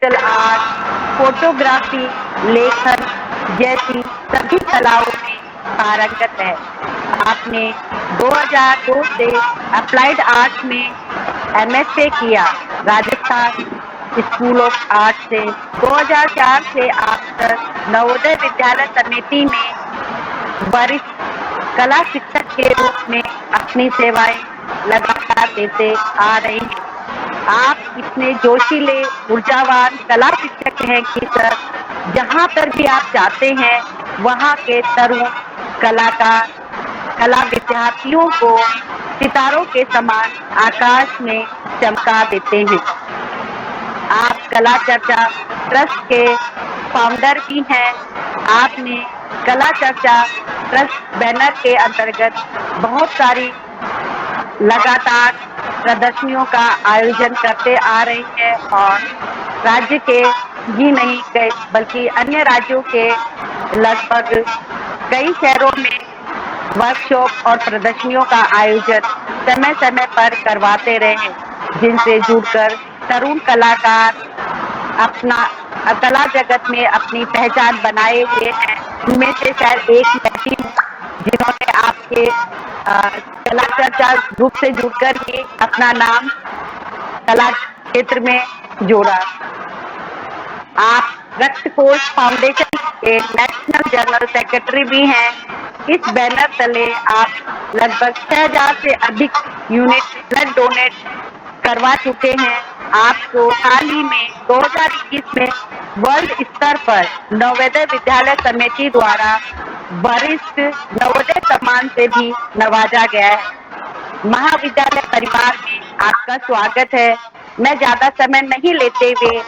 Digital art, photography, लेखन जैसी सभी कलाओं में पारंगत है। आपने 2002 से अप्लाइड आर्ट्स में एमएसए किया। राजस्थान स्कूल ऑफ आर्ट से 2004 से आप नवोदय विद्यालय समिति में वरिष्ठ कला शिक्षक के रूप में अपनी सेवाएं लगातार देते आ रहे हैं। आप इतने जोशीले, ऊर्जावान कला शिक्षक हैं कि सर, जहाँ पर भी आप जाते हैं, वहाँ के तरुण कलाकार, कला विद्यार्थियों को सितारों के समान आकाश में चमका देते हैं। आप कला चर्चा ट्रस्ट के फाउंडर भी हैं। आपने कला चर्चा ट्रस्ट बैनर के अंतर्गत बहुत सारी लगातार प्रदर्शनियों का आयोजन करते आ रही है और राज्य के ही नहीं बल्कि अन्य राज्यों के लगभग कई शहरों में वर्कशॉप और प्रदर्शनियों का आयोजन समय समय पर करवाते रहे हैं, जिनसे जुड़कर तरुण कलाकार अपना कला जगत में अपनी पहचान बनाए हुए हैं। उनमें से शायद एक मैं भी हूँ, जिन्होंने आपके कला चर्चा ग्रुप से जुड़कर ही अपना नाम कला क्षेत्र में जोड़ा। आप रक्त कोष फाउंडेशन के नेशनल जनरल सेक्रेटरी भी हैं। इस बैनर तले आप लगभग 6000 से अधिक यूनिट ब्लड डोनेट करवा चुके हैं। आपको हाल ही में 2021 में वर्ल्ड स्तर पर नवोदय विद्यालय समिति द्वारा वरिष्ठ नवोदय सम्मान से भी नवाजा गया है। महाविद्यालय परिवार में आपका स्वागत है। मैं ज्यादा समय नहीं लेते हुए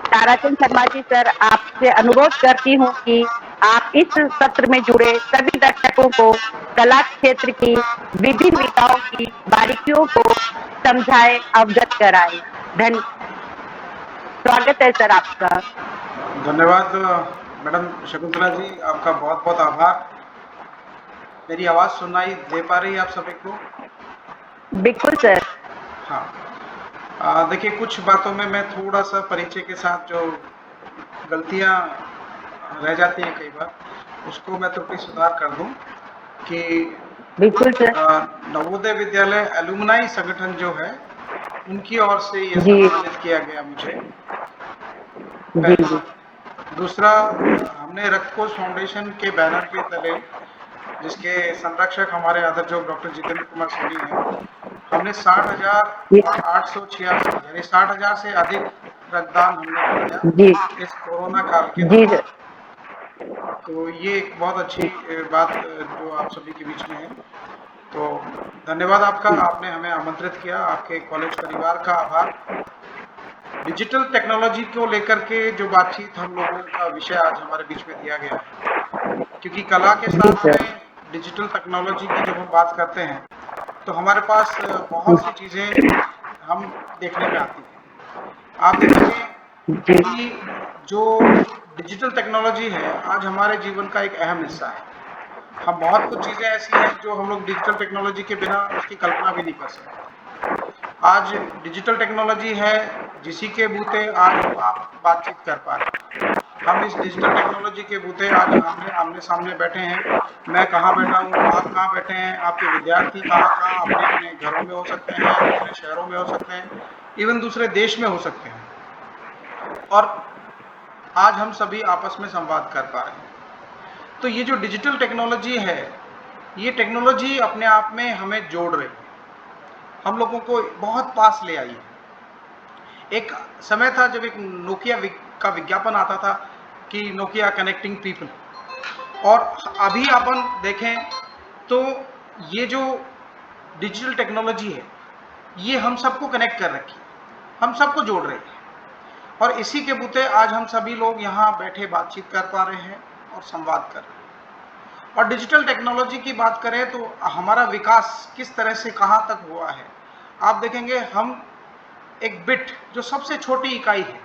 ताराचंद शर्मा जी सर, आपसे अनुरोध करती हूँ कि आप इस सत्र में जुड़े सभी दर्शकों को कला क्षेत्र की विभिन्न विधाओं की बारीकियों को समझाएं, अवगत कराएं। स्वागत है सर आपका। धन्यवाद मैडम शकुंतला जी, आपका बहुत बहुत आभार। मेरी आवाज़ सुनाई दे पा रही है आप सभी को? बिल्कुल सर। हाँ, देखिए, कुछ बातों में मैं थोड़ा सा परिचय के साथ जो गलतियाँ रह जाती हैं कई बार, उसको मैं त्रुटि सुधार कर दूं कि बिल्कुल सर। नवोदय विद्यालय एलुमनाई संगठन जो है, उनकी ओर से ये जी सम्मानित किया गया मुझे, जी पहला। जी दूसरा, हमने रक्तकोष फाउंडेशन के बैनर के तले, जिसके संरक्षक हमारे आदरणीय डॉक्टर जितेंद्र कुमार सोनी हैं, हमने 60,886 यानी 60,000 से अधिक रक्तदान हमने कराया जी इस कोरोना काल के जी दौरान। सर। तो ये एक बहुत अच्छी बात जो आप सभी के बीच में है। तो धन्यवाद आपका, आपने हमें आमंत्रित किया। आपके कॉलेज परिवार का आभार। डिजिटल टेक्नोलॉजी को लेकर के जो बातचीत हम लोगों का विषय आज हमारे बीच में दिया गया है, क्योंकि कला के जी साथ सर। में डिजिटल टेक्नोलॉजी की जब हम बात करते हैं, तो हमारे पास बहुत सी चीज़ें हम देखने में आती हैं। आप देखेंगे जी कि जो डिजिटल टेक्नोलॉजी है, आज हमारे जीवन का एक अहम हिस्सा है। हम बहुत कुछ चीज़ें ऐसी हैं जो हम लोग डिजिटल टेक्नोलॉजी के बिना उसकी कल्पना भी नहीं कर सकते। आज डिजिटल टेक्नोलॉजी है, जिसी के बूते आज हम आप बातचीत कर पा रहे हैं। हम इस डिजिटल टेक्नोलॉजी के बूते आज आमने सामने बैठे हैं। मैं कहाँ बैठा हूँ, आप कहाँ बैठे हैं, आपके विद्यार्थी कहाँ कहाँ अपने अपने घरों में हो सकते हैं, दूसरे शहरों में हो सकते हैं, इवन दूसरे देश में हो सकते हैं, और आज हम सभी आपस में संवाद कर पा रहे हैं। तो ये जो डिजिटल टेक्नोलॉजी है, ये टेक्नोलॉजी अपने आप में हमें जोड़ रही है, हम लोगों को बहुत पास ले आई है। एक समय था जब एक नोकिया का विज्ञापन आता था कि नोकिया कनेक्टिंग पीपल, और अभी अपन देखें तो ये जो डिजिटल टेक्नोलॉजी है, ये हम सबको कनेक्ट कर रखी है, हम सबको जोड़ रही है, और इसी के बूते आज हम सभी लोग यहाँ बैठे बातचीत कर पा रहे हैं और संवाद कर रहे हैं। और डिजिटल टेक्नोलॉजी की बात करें तो हमारा विकास किस तरह से कहाँ तक हुआ है, आप देखेंगे। हम एक बिट, जो सबसे छोटी इकाई है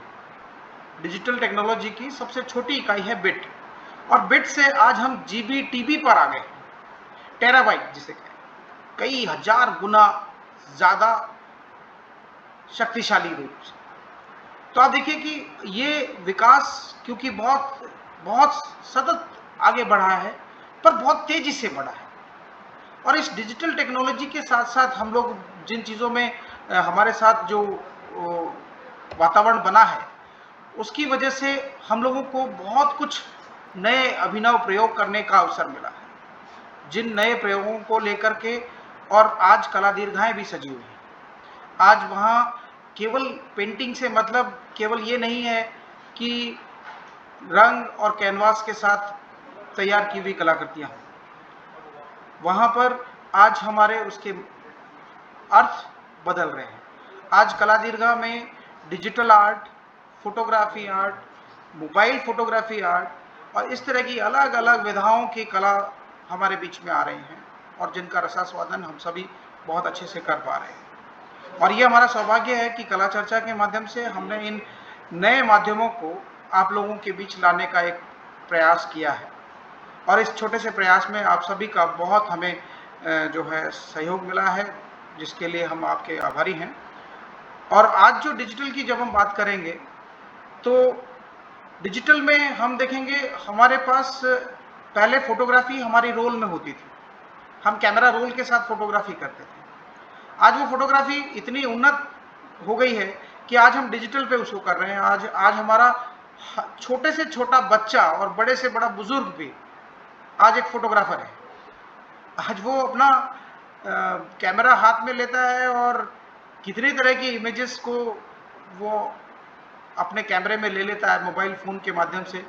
डिजिटल टेक्नोलॉजी की, सबसे छोटी इकाई है बिट, और बिट से आज हम जीबी टीबी पर आ गए, टेराबाइट जिसे कहें, कई हजार गुना ज़्यादा शक्तिशाली रूप से। तो आप देखिए कि ये विकास क्योंकि बहुत बहुत सतत आगे बढ़ा है, पर बहुत तेजी से बढ़ा है। और इस डिजिटल टेक्नोलॉजी के साथ साथ हम लोग जिन चीज़ों में हमारे साथ जो वातावरण बना है, उसकी वजह से हम लोगों को बहुत कुछ नए अभिनव प्रयोग करने का अवसर मिला है। जिन नए प्रयोगों को लेकर के और आज कला दीर्घाएं भी सजी हुई हैं। आज वहाँ केवल पेंटिंग से मतलब केवल ये नहीं है कि रंग और कैनवास के साथ तैयार की हुई कलाकृतियाँ, वहाँ पर आज हमारे उसके अर्थ बदल रहे हैं। आज कला दीर्घा में digital art, photography art, mobile photography art और इस तरह की अलग अलग विधाओं की कला हमारे बीच में आ रही हैं और जिनका रसास्वादन हम सभी बहुत अच्छे से कर पा रहे हैं। और ये हमारा सौभाग्य है कि कला चर्चा के माध्यम से हमने इन नए माध्यमों को आप लोगों के बीच लाने का एक प्रयास किया है और इस छोटे से प्रयास में आप सभी का बहुत हमें जो है सहयोग मिला है, जिसके लिए हम आपके आभारी हैं। और आज जो डिजिटल की जब हम बात करेंगे तो डिजिटल में हम देखेंगे हमारे पास पहले फोटोग्राफी हमारी रोल में होती थी, हम कैमरा रोल के साथ फोटोग्राफी करते थे। आज वो फोटोग्राफी इतनी उन्नत हो गई है कि आज हम डिजिटल पे उसको कर रहे हैं। आज हमारा छोटे से छोटा बच्चा और बड़े से बड़ा बुजुर्ग भी आज एक फोटोग्राफर है। आज वो अपना कैमरा हाथ में लेता है और कितनी तरह की इमेजेस को वो अपने कैमरे में ले लेता है मोबाइल फ़ोन के माध्यम से।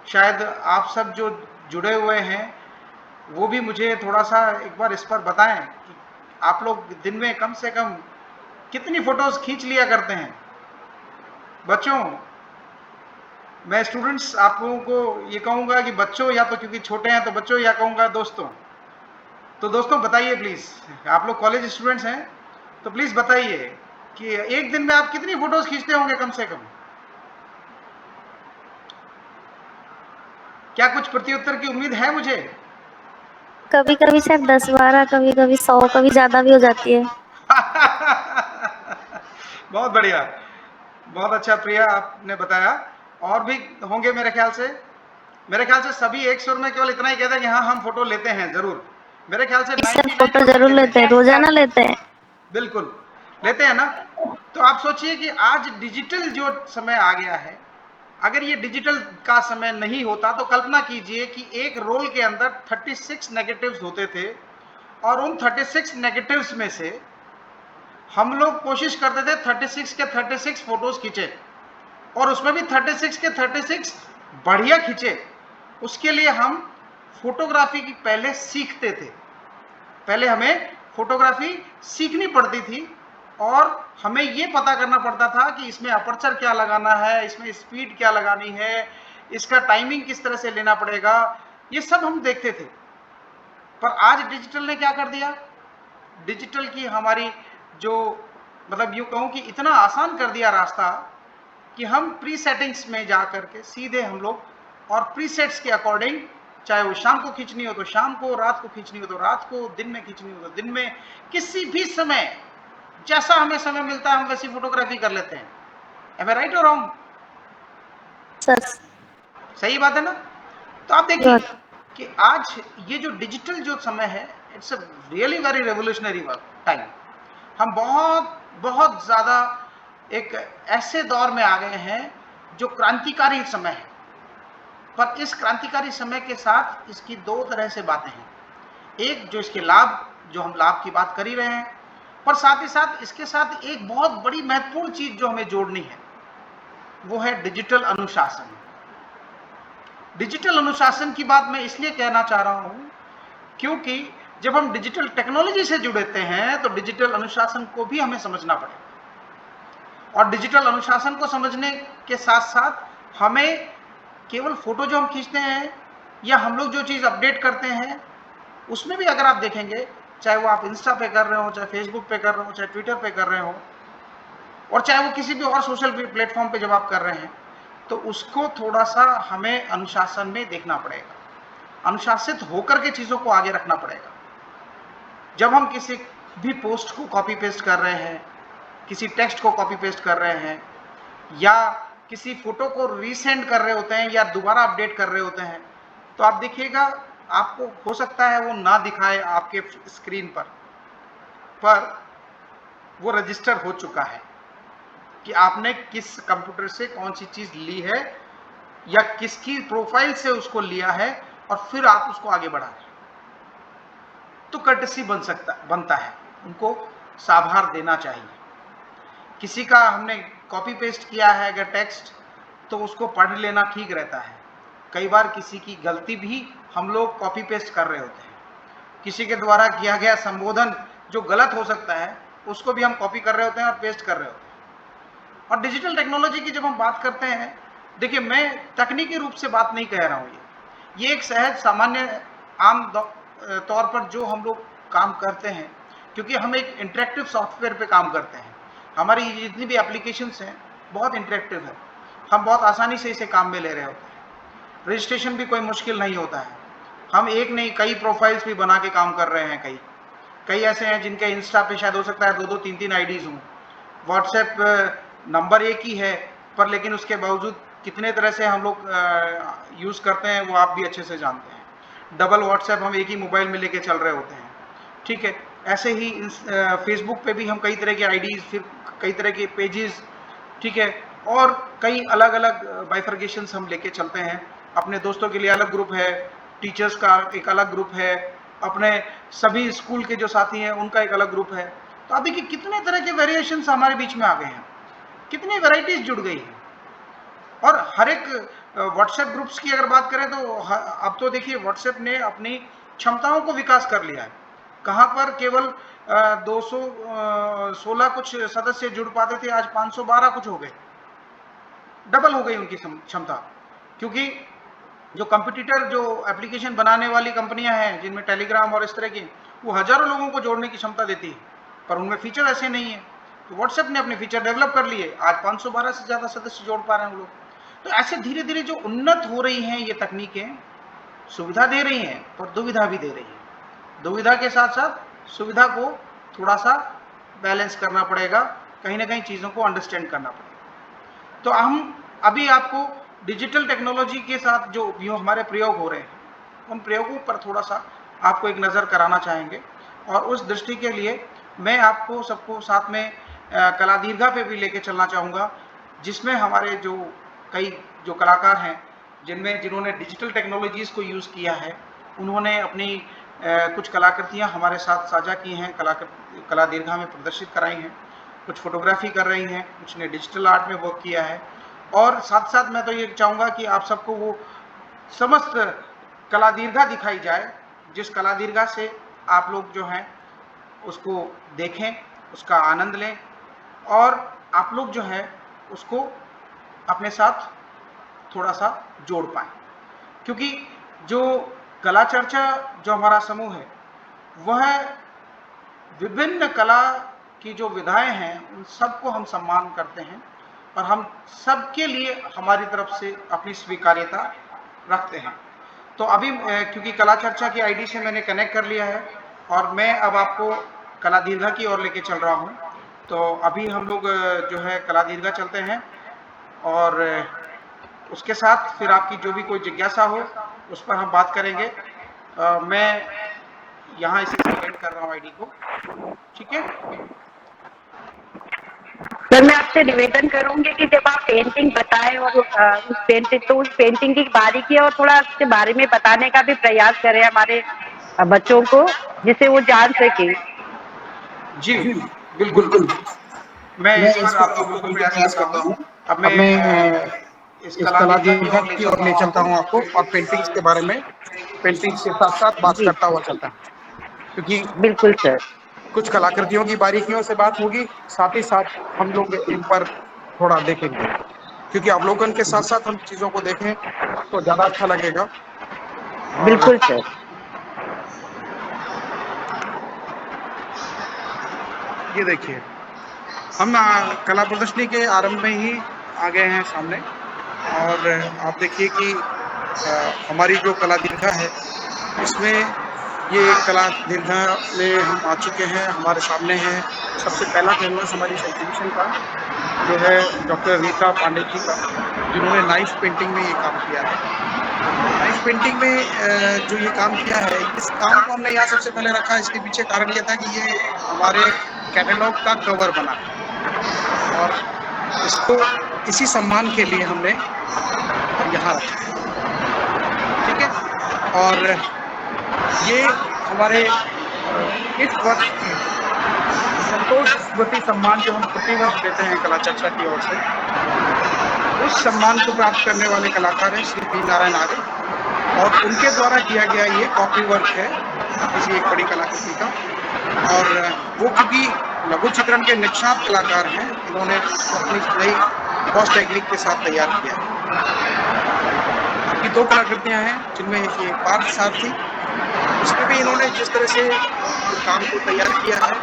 शायद आप सब जो जुड़े हुए हैं वो भी मुझे थोड़ा सा एक बार इस पर बताएं कि आप लोग दिन में कम से कम कितनी फ़ोटोज़ खींच लिया करते हैं। बच्चों, मैं स्टूडेंट्स आप लोगों को ये कहूँगा कि बच्चों, या तो क्योंकि छोटे हैं तो बच्चों, या कहूँगा दोस्तों। तो दोस्तों बताइए प्लीज़, आप लोग कॉलेज स्टूडेंट्स हैं तो प्लीज़ बताइए कि एक दिन में आप कितनी फ़ोटोज़ खींचते होंगे कम से कम? क्या कुछ प्रत्युत्तर की उम्मीद है मुझे? कभी कभी शायद 10-12, कभी कभी 100, कभी ज्यादा भी हो जाती है। बहुत बढ़िया, बहुत अच्छा प्रिया आपने बताया। और भी होंगे मेरे ख्याल से। मेरे ख्याल से सभी एक सुर में केवल इतना ही कहते हैं कि हाँ हम फोटो लेते हैं जरूर। मेरे ख्याल से इससे 99% फोटो जरूर लेते हैं, रोजाना लेते हैं। बिल्कुल लेते हैं ना। तो आप सोचिए कि आज डिजिटल जो समय आ गया है, अगर ये डिजिटल का समय नहीं होता तो कल्पना कीजिए कि एक रोल के अंदर 36 नेगेटिव्स होते थे और उन 36 नेगेटिव्स में से हम लोग कोशिश करते थे 36 के 36 फोटोज खींचे और उसमें भी 36 के 36 बढ़िया खींचे। उसके लिए हम फोटोग्राफी की पहले सीखते थे। पहले हमें फोटोग्राफी सीखनी पड़ती थी और हमें ये पता करना पड़ता था कि इसमें अपर्चर क्या लगाना है, इसमें स्पीड क्या लगानी है, इसका टाइमिंग किस तरह से लेना पड़ेगा, ये सब हम देखते थे। पर आज डिजिटल ने क्या कर दिया, डिजिटल की हमारी जो मतलब यूँ कहूँ कि इतना आसान कर दिया रास्ता कि हम प्री सेटिंग्स में जा करके सीधे हम लोग और प्रीसेट्स के अकॉर्डिंग, चाहे वो शाम को खींचनी हो तो शाम को, रात को खींचनी हो तो रात को, दिन में खींचनी हो तो दिन में, किसी भी समय जैसा हमें समय मिलता है हम वैसी फोटोग्राफी कर लेते हैं। एम आई राइट और रॉन्ग? सच। सही बात है ना। तो आप देखिए कि आज ये जो डिजिटल जो समय है, it's a really very revolutionary time. हम बहुत बहुत ज़्यादा एक ऐसे दौर में आ गए हैं जो क्रांतिकारी समय है। पर इस क्रांतिकारी समय के साथ इसकी दो तरह से बातें हैं। एक जो इसके लाभ, जो हम लाभ की बात कर ही रहे हैं, पर साथ ही साथ इसके साथ एक बहुत बड़ी महत्वपूर्ण चीज जो हमें जोड़नी है वो है डिजिटल अनुशासन। डिजिटल अनुशासन की बात मैं इसलिए कहना चाह रहा हूं क्योंकि जब हम डिजिटल टेक्नोलॉजी से जुड़ते हैं तो डिजिटल अनुशासन को भी हमें समझना पड़ेगा। और डिजिटल अनुशासन को समझने के साथ साथ हमें केवल फोटो जो हम खींचते हैं या हम लोग जो चीज़ अपडेट करते हैं उसमें भी अगर आप देखेंगे, चाहे वो आप इंस्टा पे कर रहे हो, चाहे फेसबुक पे कर रहे हो, चाहे ट्विटर पे कर रहे हो, और चाहे वो किसी भी और सोशल प्लेटफॉर्म पे जब आप कर रहे हैं, तो उसको थोड़ा सा हमें अनुशासन में देखना पड़ेगा। अनुशासित होकर के चीज़ों को आगे रखना पड़ेगा। जब हम किसी भी पोस्ट को कॉपी पेस्ट कर रहे हैं, किसी टेक्स्ट को कॉपी पेस्ट कर रहे हैं, या किसी फोटो को रीसेंड कर रहे होते हैं या दोबारा अपडेट कर रहे होते हैं, तो आप देखिएगा आपको हो सकता है वो ना दिखाए आपके स्क्रीन पर वो रजिस्टर हो चुका है कि आपने किस कंप्यूटर से कौन सी चीज ली है या किसकी प्रोफाइल से उसको लिया है और फिर आप उसको आगे बढ़ा रहे हैं। तो कर्टसी बनता है, उनको साभार देना चाहिए। किसी का हमने कॉपी पेस्ट किया है अगर टेक्स्ट, तो उसको पढ़ लेना ठीक रहता है। कई बार किसी की गलती भी हम लोग कॉपी पेस्ट कर रहे होते हैं, किसी के द्वारा किया गया संबोधन जो गलत हो सकता है उसको भी हम कॉपी कर रहे होते हैं और पेस्ट कर रहे होते हैं। और डिजिटल टेक्नोलॉजी की जब हम बात करते हैं, देखिए मैं तकनीकी रूप से बात नहीं कह रहा हूँ, ये एक सहज सामान्य आम तौर पर जो हम लोग काम करते हैं, क्योंकि हम एक इंटरेक्टिव सॉफ्टवेयर पे काम करते हैं। हमारी जितनी भी एप्लीकेशंस हैं बहुत इंटरेक्टिव है, हम बहुत आसानी से इसे काम में ले रहे होते हैं। रजिस्ट्रेशन भी कोई मुश्किल नहीं होता है, हम एक नहीं कई प्रोफाइल्स भी बना के काम कर रहे हैं। कई ऐसे हैं जिनके इंस्टा पे शायद हो सकता है 2-2 3-3 आईडीज हों, व्हाट्सएप नंबर एक ही है पर लेकिन उसके बावजूद कितने तरह से हम लोग यूज़ करते हैं वो आप भी अच्छे से जानते हैं। डबल व्हाट्सएप हम एक ही मोबाइल में लेके चल रहे होते हैं, ठीक है। ऐसे ही फेसबुक पे भी हम कई तरह के आईडीज, फिर कई तरह के पेजेस, ठीक है, और कई अलग अलग बाइफर्गेशंस हम लेके चलते हैं। अपने दोस्तों के लिए अलग ग्रुप है, टीचर्स का एक अलग ग्रुप है, अपने सभी स्कूल के जो साथी हैं उनका एक अलग ग्रुप है। तो आप देखिए कितने तरह के वेरिएशंस हमारे बीच में आ गए हैं, कितनी वैरायटीज जुड़ गई हैं। और हर एक व्हाट्सएप ग्रुप्स की अगर बात करें तो अब तो देखिए व्हाट्सएप ने अपनी क्षमताओं को विकास कर लिया है। कहाँ पर केवल 216 कुछ सदस्य जुड़ पाते थे, आज 512 कुछ हो गए, डबल हो गई उनकी क्षमता। क्योंकि जो कंपटीटर जो एप्लीकेशन बनाने वाली कंपनियां हैं जिनमें टेलीग्राम और इस तरह की, वो हजारों लोगों को जोड़ने की क्षमता देती है, पर उनमें फीचर ऐसे नहीं है। तो व्हाट्सएप ने अपने फीचर डेवलप कर लिए, आज 512 से ज़्यादा सदस्य जोड़ पा रहे हैं वो लोग। तो ऐसे धीरे धीरे जो उन्नत हो रही हैं ये तकनीकें, सुविधा दे रही हैं पर दुविधा भी दे रही है। दुविधा के साथ साथ सुविधा को थोड़ा सा बैलेंस करना पड़ेगा, कहीं ना कहीं चीज़ों को अंडरस्टैंड करना पड़ेगा। तो हम अभी आपको डिजिटल टेक्नोलॉजी के साथ जो हमारे प्रयोग हो रहे हैं उन प्रयोगों पर थोड़ा सा आपको एक नज़र कराना चाहेंगे। और उस दृष्टि के लिए मैं आपको सबको साथ में कला दीर्घा पे भी लेके चलना चाहूँगा, जिसमें हमारे कई कलाकार हैं जिन्होंने डिजिटल टेक्नोलॉजीज़ को यूज़ किया है, उन्होंने अपनी कुछ कलाकृतियाँ हमारे साथ साझा की हैं, कला दीर्घा में प्रदर्शित कराई हैं। कुछ फोटोग्राफी कर रही हैं, कुछ ने डिजिटल आर्ट में वर्क किया है। और साथ साथ मैं तो ये चाहूँगा कि आप सबको वो समस्त कला दीर्घा दिखाई जाए, जिस कला दीर्घा से आप लोग जो हैं उसको देखें, उसका आनंद लें और आप लोग जो है उसको अपने साथ थोड़ा सा जोड़ पाएँ। क्योंकि जो कला चर्चा जो हमारा समूह है वह विभिन्न कला की जो विधाएं हैं उन सबको हम सम्मान करते हैं और हम सबके लिए हमारी तरफ से अपनी स्वीकार्यता रखते हैं। तो अभी क्योंकि कला चर्चा की आईडी से मैंने कनेक्ट कर लिया है और मैं अब आपको कला दीर्घा की ओर लेके चल रहा हूँ। तो अभी हम लोग जो है कला दीर्घा चलते हैं और उसके साथ फिर आपकी जो भी कोई जिज्ञासा हो उस पर हम बात करेंगे। मैं यहाँ इसे सेंड कर रहा हूँ आईडी को, ठीक है। सर मैं आपसे निवेदन करूंगी कि जब आप पेंटिंग बताएं और उस पेंटिंग की बारीकी और थोड़ा उसके बारे में बताने का भी प्रयास करें हमारे बच्चों को, जिससे वो जान सके। जी बिल्कुल, मैं इस पर आपको बिल्कुल प्रयास करता हूँ। अब मैं इस कला दीर्घा की ओर ले चलता हूँ आपको और पेंटिंग्स के बारे में, पेंटिंग्स के साथ साथ बात करता हुआ चलता है, क्योंकि बिल्कुल सर, कुछ कलाकृतियों की बारीकियों से बात होगी, साथ ही साथ हम लोग इन पर थोड़ा देखेंगे, क्योंकि अवलोकन के साथ साथ हम चीज़ों को देखें तो ज़्यादा अच्छा लगेगा। बिल्कुल सर। ये देखिए हम कला प्रदर्शनी के आरंभ में ही आ गए हैं सामने और आप देखिए कि हमारी जो कला दीर्घा है इसमें ये कला दीर्घा में हम आ चुके हैं, हमारे सामने हैं सबसे पहला कैनवस हमारी एग्जीबिशन का जो है डॉक्टर रीता पांडे जी का, जिन्होंने नाइफ पेंटिंग में ये काम किया है। नाइफ पेंटिंग में जो ये काम किया है, इस काम को हमने यहाँ सबसे पहले रखा। इसके पीछे कारण ये था कि ये हमारे कैटलॉग का कवर बना और इसको इसी सम्मान के लिए हमने यहाँ रखा, ठीक है। और ये हमारे इस वर्ष की संतोष स्मृति सम्मान जो हम प्रति वर्ष देते हैं कला चर्चा की ओर से, उस सम्मान को प्राप्त करने वाले कलाकार हैं श्री पी नारायण आर्य, और उनके द्वारा किया गया ये कॉपी वर्क है किसी एक बड़ी कलाकृति का। और वो क्योंकि लघु चित्रण के निष्णात कलाकार हैं, इन्होंने अपनी नई वॉश टेक्निक के साथ तैयार किया है। आपकी दो कलाकृतियां हैं जिनमें ये पार्थ सारथी, इसमें भी इन्होंने जिस तरह से काम को तैयार किया है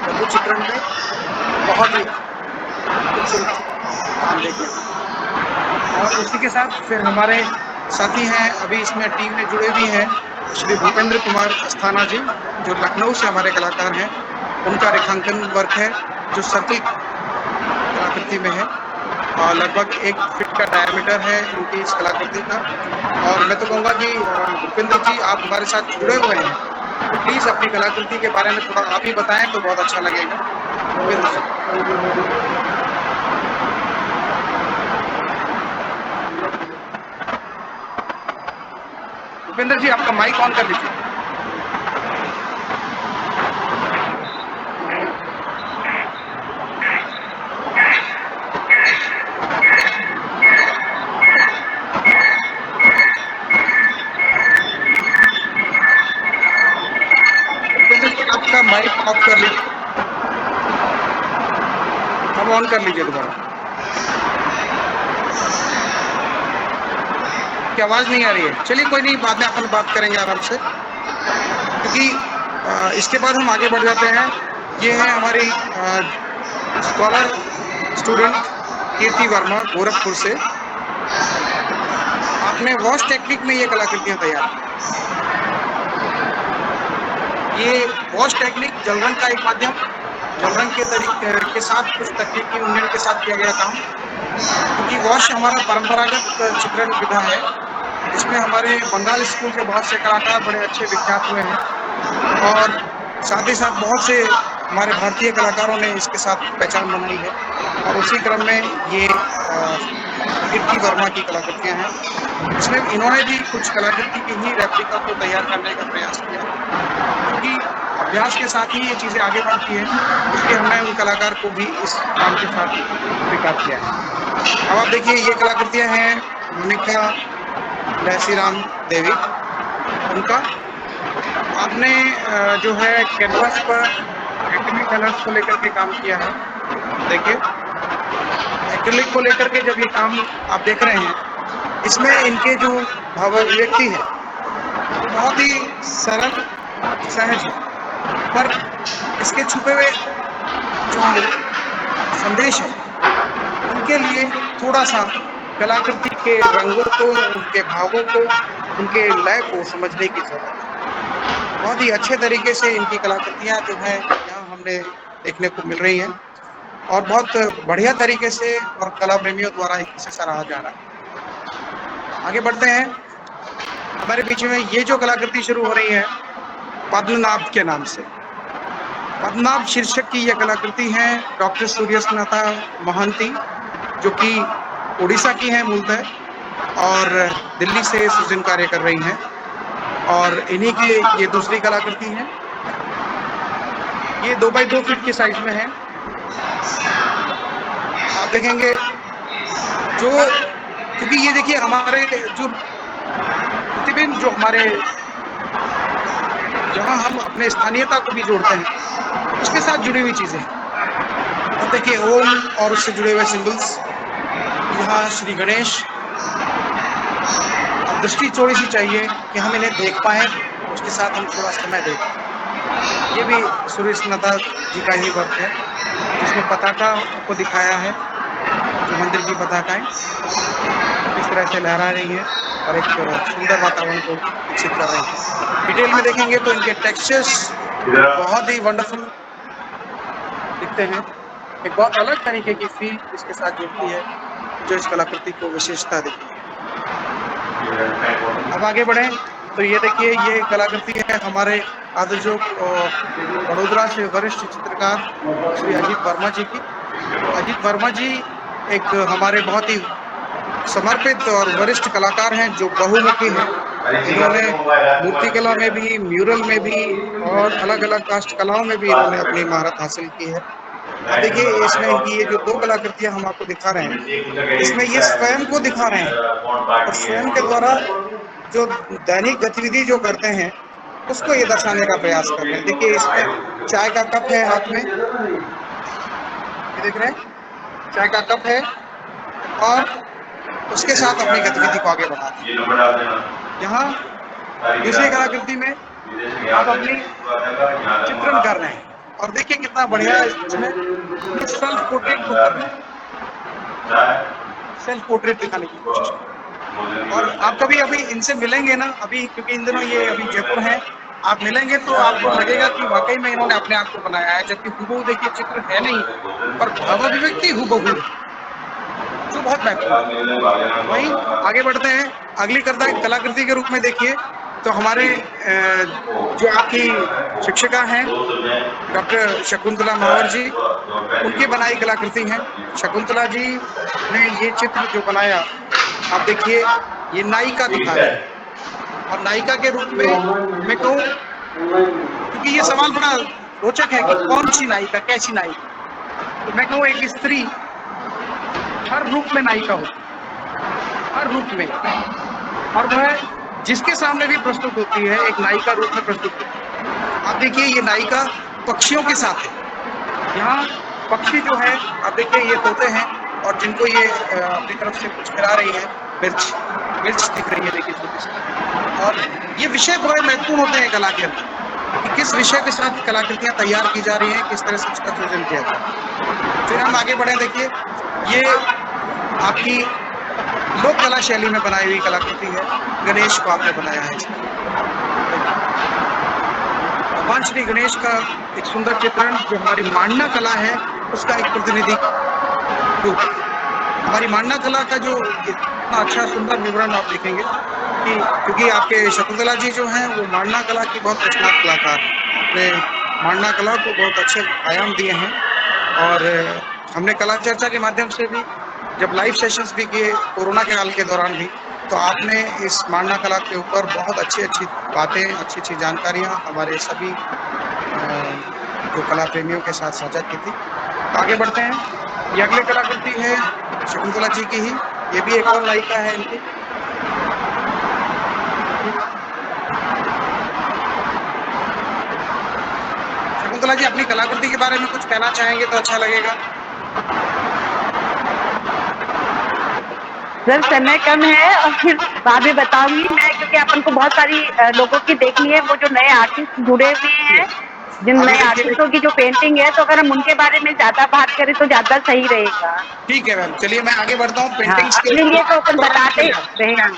लघु चित्रण में, बहुत ही खूबसूरत काम देखने को। और उसी के साथ फिर हमारे साथी हैं, अभी इसमें टीम में जुड़े भी हैं, श्री भूपेंद्र कुमार अस्थाना जी, जो लखनऊ से हमारे कलाकार हैं। उनका रेखांकन वर्क है जो सर्कल कलाकृति में है और लगभग 1 फीट का डायमीटर है इनकी इस कलाकृति का। और मैं तो कहूँगा कि भूपेंद्र जी आप हमारे साथ जुड़े हुए हैं, तो प्लीज़ अपनी कलाकृति के बारे में थोड़ा आप ही बताएं तो बहुत अच्छा लगेगा। भूपेंद्र जी। भूपेंद्र जी आपका माइक ऑन कर लीजिए। भूपेंद्र जी आपका माइक ऑफ कर लीजिए, अब ऑन कर लीजिए दोबारा। की आवाज नहीं आ रही है, चलिए कोई नहीं, बाद में अपन बात करेंगे आराम से, क्योंकि इसके बाद हम आगे बढ़ जाते हैं। ये है हमारी स्कॉलर स्टूडेंट कीर्ति वर्मा गोरखपुर से। आपने वॉश टेक्निक में ये कलाकृतियां तैयार की। ये वॉश टेक्निक जल रंग का एक माध्यम, जल रंग के तरीके के साथ कुछ तकनीकी उन्नयन के साथ किया गया काम, क्योंकि वॉश हमारा परंपरागत चित्रण विधा है। इसमें हमारे बंगाल स्कूल के बहुत से कलाकार बड़े अच्छे विख्यात हुए हैं, और साथ ही साथ बहुत से हमारे भारतीय कलाकारों ने इसके साथ पहचान बनाई है। और उसी क्रम में ये कीर्ति वर्मा की कलाकृतियां हैं। इसमें इन्होंने भी कुछ कलाकृति की ही रेप्लिका को तैयार करने का प्रयास किया, क्योंकि अभ्यास के साथ ही ये चीज़ें आगे बढ़ती हैं, इसलिए हमने उन कलाकार को भी इस काम के साथ स्वीकार किया है। अब आप देखिए ये कलाकृतियां हैं मोनिका लहसीराम देवी, उनका आपने जो है कैनवास पर एक्रिलिक कलर्स को लेकर के काम किया है। देखिए एक्रिलिक को लेकर के जब ये काम आप देख रहे हैं, इसमें इनके जो भाव अभिव्यक्ति है बहुत ही सरल सहज है, पर इसके छुपे हुए जो संदेश है उनके लिए थोड़ा सा कलाकृति के रंगों को, उनके भावों को, उनके लय को समझने की जरूरत है। बहुत ही अच्छे तरीके से इनकी कलाकृतियाँ जो है यहाँ हमने देखने को मिल रही हैं, और बहुत बढ़िया तरीके से और कला प्रेमियों द्वारा इसे सराहा जा रहा है। आगे बढ़ते हैं। हमारे पीछे में ये जो कलाकृति शुरू हो रही है पद्मनाभ के नाम से, पद्मनाभ शीर्षक की यह कलाकृति है डॉक्टर सूर्यस्नाता महंती, जो कि उड़ीसा की हैं मूलतः और दिल्ली से सृजन कार्य कर रही हैं। और इन्हीं की ये दूसरी कलाकृति है। ये 2 बाई 2 फीट के साइज में है। आप देखेंगे जो, क्योंकि ये देखिए हमारे जो प्रतिबिंब जो हमारे जहाँ हम अपने स्थानीयता को भी जोड़ते हैं उसके साथ जुड़ी हुई चीजें। अब देखिए ओम और उससे जुड़े हुए सिंबल्स, यहाँ श्री गणेश। अब दृष्टि थोड़ी सी चाहिए कि हम इन्हें देख पाए, उसके साथ हम थोड़ा समय दें। ये भी सूर्यस्नाता जी का ही वर्क है, जिसमें पताका को दिखाया है, जो मंदिर की पताकाएं इस तरह से लहरा रही है और एक सुंदर वातावरण को विकसित कर रही है। डिटेल में देखेंगे तो इनके टेक्सचर्स बहुत ही वंडरफुल दिखते हैं। एक बहुत अलग तरीके की फील इसके साथ जुड़ती है, जो इस कलाकृति को विशेषता देती है। अब आगे बढ़े तो ये देखिए, ये कलाकृति है हमारे आदर्शों वडोदरा से वरिष्ठ चित्रकार श्री अजीत वर्मा जी की। अजीत वर्मा जी एक हमारे बहुत ही समर्पित और वरिष्ठ कलाकार हैं, जो बहुमुखी हैं। इन्होंने मूर्ति कला में भी, म्यूरल में भी और अलग अलग काष्ठ कलाओं में भी इन्होंने अपनी महारत हासिल की है। अब देखिए, इसमें इनकी ये जो दो कलाकृतियां हम आपको दिखा रहे हैं, इसमें ये स्वयं को दिखा रहे हैं और स्वयं के द्वारा जो दैनिक गतिविधि जो करते हैं उसको ये दर्शाने का प्रयास कर रहे हैं। देखिए, इसमें चाय का कप है हाथ में, ये देख रहे हैं, चाय का कप है और उसके साथ अपनी गतिविधि को आगे बढ़ा रहे हैं। यहाँ दूसरी कलाकृति में आप अपनी चित्रण कर रहे हैं और देखिए कितना बढ़िया इसमें सेल्फ पोर्ट्रेट को कर रहे हैं, सेल्फ पोर्ट्रेट दिखाने की कोशिश। और आप कभी अभी इनसे मिलेंगे ना, अभी क्योंकि इन दिनों ये अभी जयपुर है, आप मिलेंगे तो आपको लगेगा कि वाकई में इन्होंने अपने आप को बनाया है, जबकि हुबहू देखिए चित्र है नहीं, पर भावाभिव्यक्ति हुबहू है, जो बहुत महत्वपूर्ण। वहीं आगे बढ़ते हैं, अगली कलाकृति के रूप में देखिए तो हमारे जो आपकी शिक्षिका हैं डॉक्टर शकुंतला महावर जी, उनकी बनाई कलाकृति है। शकुंतला जी ने ये चित्र जो बनाया, आप देखिए, ये नायिका दिखा रहे हैं और नायिका के रूप में मैं कहूँ, क्योंकि ये सवाल बड़ा रोचक है कि कौन सी नायिका, कैसी नायिका, तो मैं कहूँ एक स्त्री हर रूप में नायिका होती है, हर रूप में, और वह जिसके सामने भी प्रस्तुत होती है एक नायिका रूप में प्रस्तुत होती है। आप देखिए, ये नायिका पक्षियों के साथ है। यहाँ पक्षी जो है, आप देखिए, ये तोते हैं और जिनको ये अपनी तरफ से कुछ खिला रही है, मिर्च दिख रही है, देखिए छोटी सी। और ये विषय बड़े महत्वपूर्ण होते हैं कला के अंदर, कि किस विषय के साथ कलाकृतियां तैयार की जा रही हैं, किस तरह से उसका सृजन किया जा रहा है। फिर हम आगे बढ़े, देखिए ये आपकी लोक कला शैली में बनाई हुई कलाकृति है, गणेश को आपने बनाया है। भगवान श्री गणेश का एक सुंदर चित्रण, जो हमारी मांडना कला है उसका एक प्रतिनिधि रूप। हमारी मांडना कला का जो इतना अच्छा सुंदर विवरण आप देखेंगे कि, क्योंकि आपके शकुंतला जी जो हैं वो मांडना कला की बहुत प्रख्यात कलाकार हैं, अपने मांडना कला को बहुत अच्छे आयाम दिए हैं। और हमने कला चर्चा के माध्यम से भी जब लाइव सेशंस भी किए कोरोना के काल के दौरान भी, तो आपने इस मांडना कला के ऊपर बहुत अच्छी बातें, अच्छी जानकारियां हमारे सभी जो कला प्रेमियों के साथ साझा की थी। तो आगे बढ़ते हैं, ये अगली कलाकृति है शकुंतला जी की ही, ये भी एक और नायिका है इनकी। शकुंतला जी, अपनी कलाकृति के बारे में कुछ कहना चाहेंगे तो अच्छा लगेगा। सर, समय कम है और फिर बाद में बताऊंगी मैं, क्योंकि अपन को बहुत सारी लोगों की देखनी है, वो जो नए आर्टिस्ट जुड़े हुए हैं, जिन नए आर्टिस्टों की जो पेंटिंग है, तो अगर हम उनके बारे में ज्यादा बात करें तो ज्यादा सही रहेगा। ठीक है मैम, चलिए मैं आगे बढ़ता हूँ। पेंटिंग्स अपने लिए तो अपन बताते रहेगा।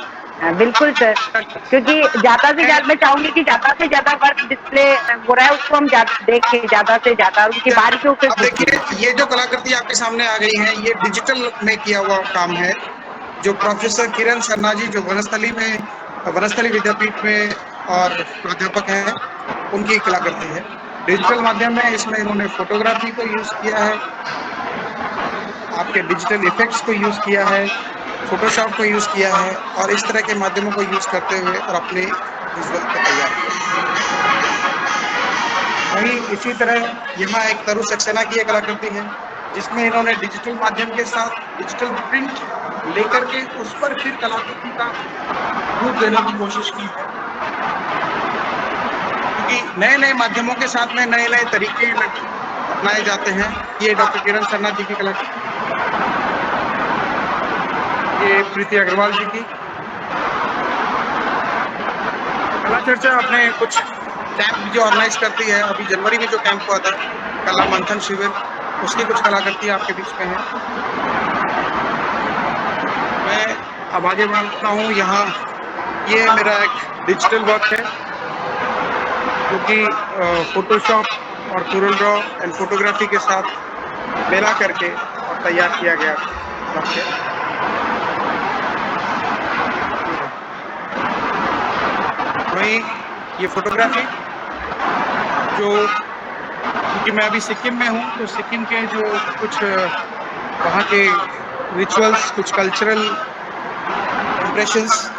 बिल्कुल सर, क्योंकि ज्यादा से ज्यादा मैं चाहूंगी कि ज्यादा से ज्यादा वर्क डिस्प्ले हो रहा है उसको हम देखें, ज्यादा से ज्यादा उनकी बारीकियों से। देखिए, ये जो कलाकृति आपके सामने आ गई है, ये डिजिटल में किया हुआ काम है, जो प्रोफेसर किरण सरना जी, जो वनस्थली विद्यापीठ में और प्राध्यापक हैं, उनकी कलाकृति है। डिजिटल माध्यम में इसमें इन्होंने फोटोग्राफी को यूज किया है, आपके डिजिटल इफेक्ट्स को यूज किया है, फोटोशॉप को यूज किया है, और इस तरह के माध्यमों को यूज करते हुए और अपने विजुअल को तैयार किया। वहीं इसी तरह यहाँ एक तरु सक्सेना की कलाकृति है, जिसमें इन्होंने डिजिटल माध्यम के साथ डिजिटल प्रिंट लेकर के उस पर फिर कलाकृति का रूप देने की कोशिश की है, क्योंकि नए नए माध्यमों के साथ में नए नए तरीके अपनाए जाते हैं। ये डॉक्टर किरण सरना जी की कलाकृति, ये प्रीति अग्रवाल जी की कला चर्चा अपने कुछ कैंप जो ऑर्गेनाइज करती है, अभी जनवरी में जो कैंप हुआ था कला मंथन शिविर, उसकी कुछ कलाकृति आपके बीच में है। मैं अब आगे बढ़ता हूँ। यहाँ ये मेरा एक डिजिटल वर्क है, जो कि फोटोशॉप और कोरल ड्रॉ एंड फोटोग्राफी के साथ मिला करके और तैयार किया गया था। वहीं ये फोटोग्राफी जो, क्योंकि मैं अभी सिक्किम में हूँ, तो सिक्किम के जो कुछ वहाँ के रिचुअल्स, कुछ कल्चरल इम्प्रेशंस,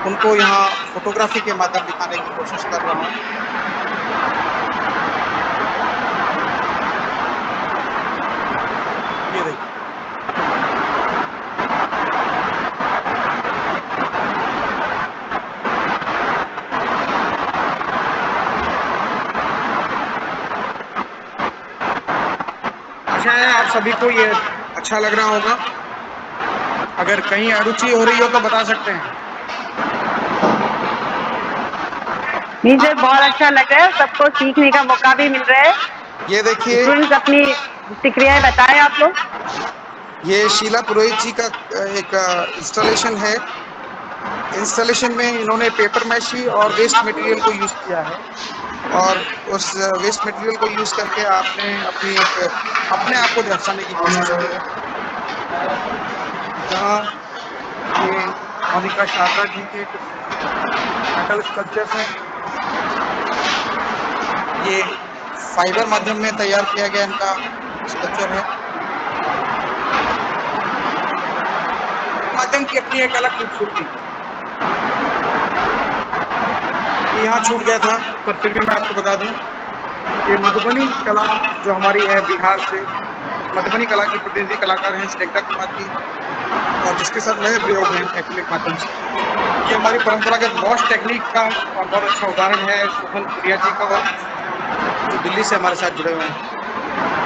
उनको यहाँ फोटोग्राफी के माध्यम दिखाने की कोशिश कर रहा हूँ। ये देखिए, आशा है आप सभी को ये अच्छा लग रहा होगा। अगर कहीं अरुचि हो रही हो तो बता सकते हैं। नहीं सर, बहुत अच्छा लग रहा है, सबको सीखने का मौका भी मिल रहा है। ये देखिए, स्टूडेंट्स अपनी प्रतिक्रियाएं बताएं आप लोग। ये शीला पुरोहित जी का एक इंस्टॉलेशन है। इंस्टॉलेशन में इन्होंने पेपर मैशी और वेस्ट मटेरियल को यूज किया है, और उस वेस्ट मटेरियल को यूज करके आपने अपने आप को दर्शाने की कोशिश की है। जहाँ ये मोनिका शारदा जी के कुछ मेटल स्कल्पचर्स हैं, ये फाइबर माध्यम में तैयार किया गया इनका स्कल्पचर है। माध्यम की अपनी एक अलग खूबसूरती। यहाँ छूट गया था, पर फिर भी मैं आपको बता दूं, ये मधुबनी कला जो हमारी है बिहार से, मधुबनी कला की प्रतिनिधि कलाकार हैं स्नेग्धा कुमार जी, और जिसके साथ नए प्रयोग हैं एक्रिलिक माध्यम से। ये हमारी परंपरागत वॉश टेक्निक का और बहुत अच्छा उदाहरण है सोहन पुरिया जी का वर्क, जो दिल्ली से हमारे साथ जुड़े हुए हैं।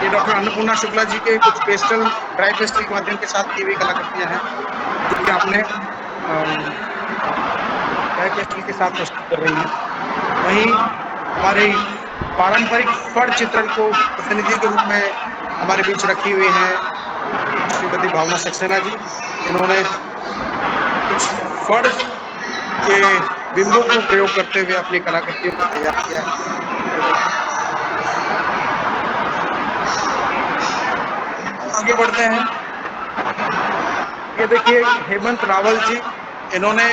ये डॉक्टर अन्नपूर्णा शुक्ला जी के कुछ पेस्टल ड्राई पेस्टल के माध्यम के साथ की हुई कलाकृतियाँ हैं, जो कि आपने ड्राई पेस्टल के साथ प्रस्तुत कर रही हैं। वहीं हमारे पारंपरिक फड़ चित्रण को प्रतिनिधि के रूप में हमारे बीच रखी हुई हैं श्रीमती भावना सक्सेना जी। इन्होंने कुछ फड़ के बिंबों को प्रयोग करते हुए अपनी कलाकृतियों को तैयार किया है। आगे बढ़ते हैं। ये देखिए हेमंत रावल जी, इन्होंने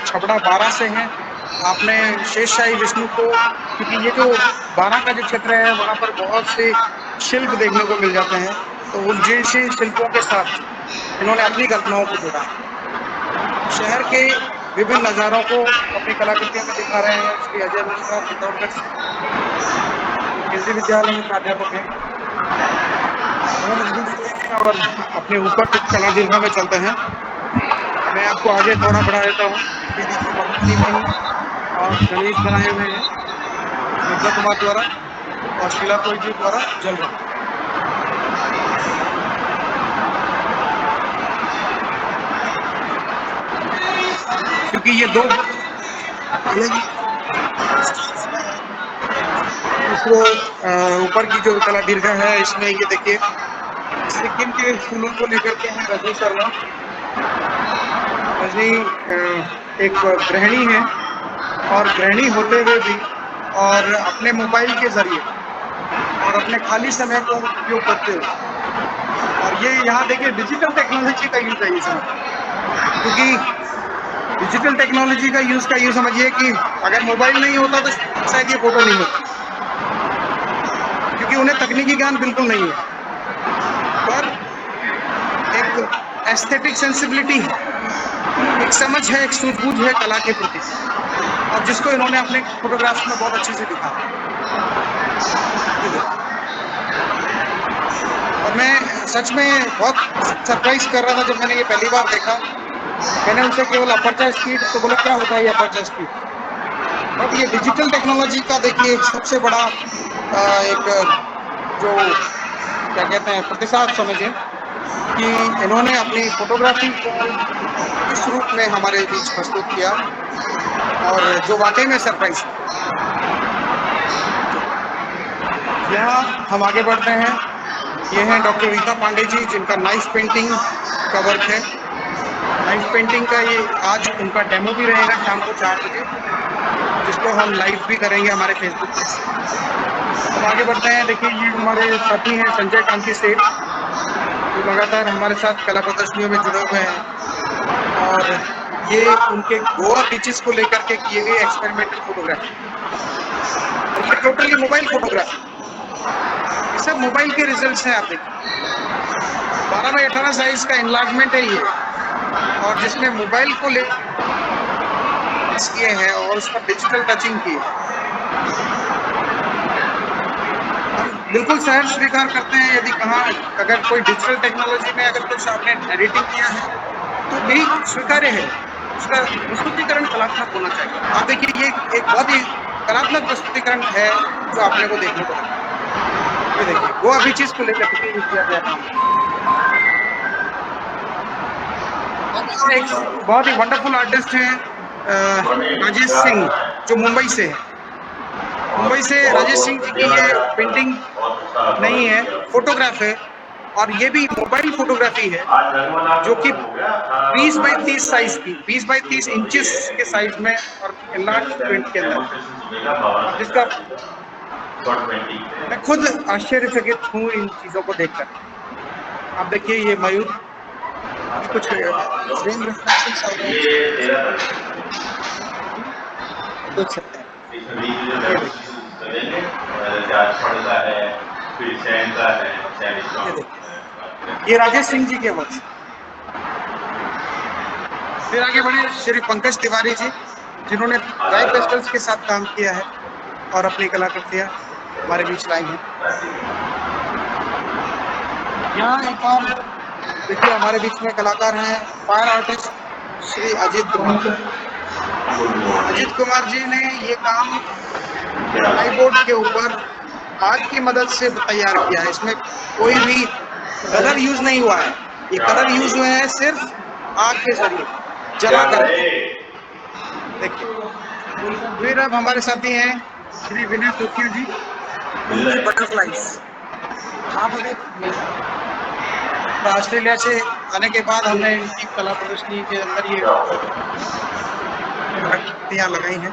छपड़ा 12 से हैं। आपने शेषशाही विष्णु को, क्योंकि ये जो 12 का जो क्षेत्र है वहाँ पर बहुत से शिल्प देखने को मिल जाते हैं, तो उन जिन शिल्पों के साथ इन्होंने अपनी कल्पनाओं को जोड़ा है। शहर के विभिन्न नज़ारों को अपनी कलाकृतियों में दिखा रहे हैं श्री अजय मिश्रा चित्तौड़गढ़ से, केंद्रीय विद्यालय में प्राध्यापक हैं। और अपने ऊपर कुछ कला दीर्घा में चलते हैं। मैं आपको आगे थोड़ा बढ़ा देता हूँ। ये देखिए मधुबनी में ही और गणेश बनाए हुए हैं स्निग्धा कुमार द्वारा और शीला पुरोहित जी द्वारा जल रहा है। क्योंकि ये दो अलग इसको ऊपर की जो कला दीर्घा है, इसमें ये देखिए सिक्किम के फूलों को लेकर के हैं रजनी शर्मा। रजनी एक गृहिणी है, और गृहिणी होते हुए भी और अपने मोबाइल के जरिए और अपने खाली समय को उपयोग करते हुए, और ये यहाँ देखिए डिजिटल टेक्नोलॉजी का यूज है इसमें, क्योंकि डिजिटल टेक्नोलॉजी का यूज समझिए कि अगर मोबाइल नहीं होता तो शायद ये फोटो नहीं होती, क्योंकि उन्हें तकनीकी ज्ञान बिल्कुल नहीं है, पर एक एस्थेटिक सेंसिबिलिटी है, एक समझ है, एक सूझबूझ है कला के प्रति, और जिसको इन्होंने अपने फोटोग्राफ्स में बहुत अच्छे से दिखा। और मैं सच में बहुत सरप्राइज कर रहा था जब मैंने ये पहली बार देखा। मैंने उनसे केवल अपर्चर स्पीड तो बोला, क्या होता है ये अपर्चर स्पीड, बट ये डिजिटल टेक्नोलॉजी का देखिए सबसे बड़ा एक जो क्या कहते हैं प्रतिसाद समझिए कि इन्होंने अपनी फोटोग्राफी को इस रूप में हमारे बीच प्रस्तुत किया, और जो वाकई में सरप्राइज। यहाँ हम आगे बढ़ते हैं। ये हैं डॉक्टर रीता पांडे जी, जिनका नाइफ पेंटिंग का वर्क है। नाइफ पेंटिंग का ये आज उनका डेमो भी रहेगा शाम को 4 बजे, जिसको हम लाइव भी करेंगे हमारे फेसबुक पे। हम आगे बढ़ते हैं। देखिए ये हमारे साथी हैं संजय कांति सेठ, जो लगातार हमारे साथ कला प्रदर्शनियों में जुड़े हुए हैं, और ये उनके गोवा बीचेस को लेकर के किए गए एक्सपेरिमेंटल फोटोग्राफी, और ये टोटली मोबाइल फोटोग्राफी, ये सब मोबाइल के रिजल्ट्स हैं। आप देखिए 12x18 साइज का इनलार्जमेंट है ये, और जिसमें मोबाइल को ले किए हैं और उस पर डिजिटल टचिंग की है। हम बिल्कुल सहर्ष स्वीकार करते हैं यदि कहाँ अगर कोई डिजिटल टेक्नोलॉजी में अगर कुछ आपने एडिटिंग किया है तो भी स्वीकार्य है, उसका प्रस्तुतिकरण कलात्मक होना चाहिए। आप देखिए ये एक बहुत ही कलात्मक प्रस्तुतिकरण है जो आपने को देखने को मिला। ये देखिए गोवा बीचेस को लेकर के ये किया गया काम। एक बहुत ही वंडरफुल आर्टिस्ट हैं राजेश सिंह, जो मुंबई से है। मुंबई से राजेश सिंह जी की ये पेंटिंग नहीं है, फोटोग्राफ है, और ये भी मोबाइल फोटोग्राफी है जो कि 20 बाई 30 साइज की, 20 बाई 30 इंचेस के साइज में और लार्ज प्रिंट के अंदर, जिसका मैं खुद आश्चर्यचकित हूँ इन चीजों को देखकर। आप देखिए ये मयूर कुछ फ्रेम रिफ्लेक्शन देख सकते हैं। ये राजेश सिंह जी के वर्क। फिर आगे बढ़े श्री पंकज तिवारी जी, जिन्होंने ड्राई पेस्टल्स के साथ काम किया है और अपनी कलाकृतियां हमारे बीच लाई हैं। यहाँ एक और देखिए हमारे बीच में कलाकार हैं फायर आर्टिस्ट श्री अजीत कुमार। अजीत कुमार जी ने ये काम आईबोर्ड के ऊपर आग की मदद से तैयार किया है। इसमें कोई भी कलर यूज नहीं हुआ है, ये कलर यूज हुए हैं सिर्फ आग के जरिए जला कर। देखिए फिर अब हमारे साथी हैं श्री विनय सोखिया जी, बटरफ्लाइज। आप अभी ऑस्ट्रेलिया से आने के बाद हमने इनकी कला प्रदर्शनी के अंदर ये प्रकृतियाँ लगाई हैं।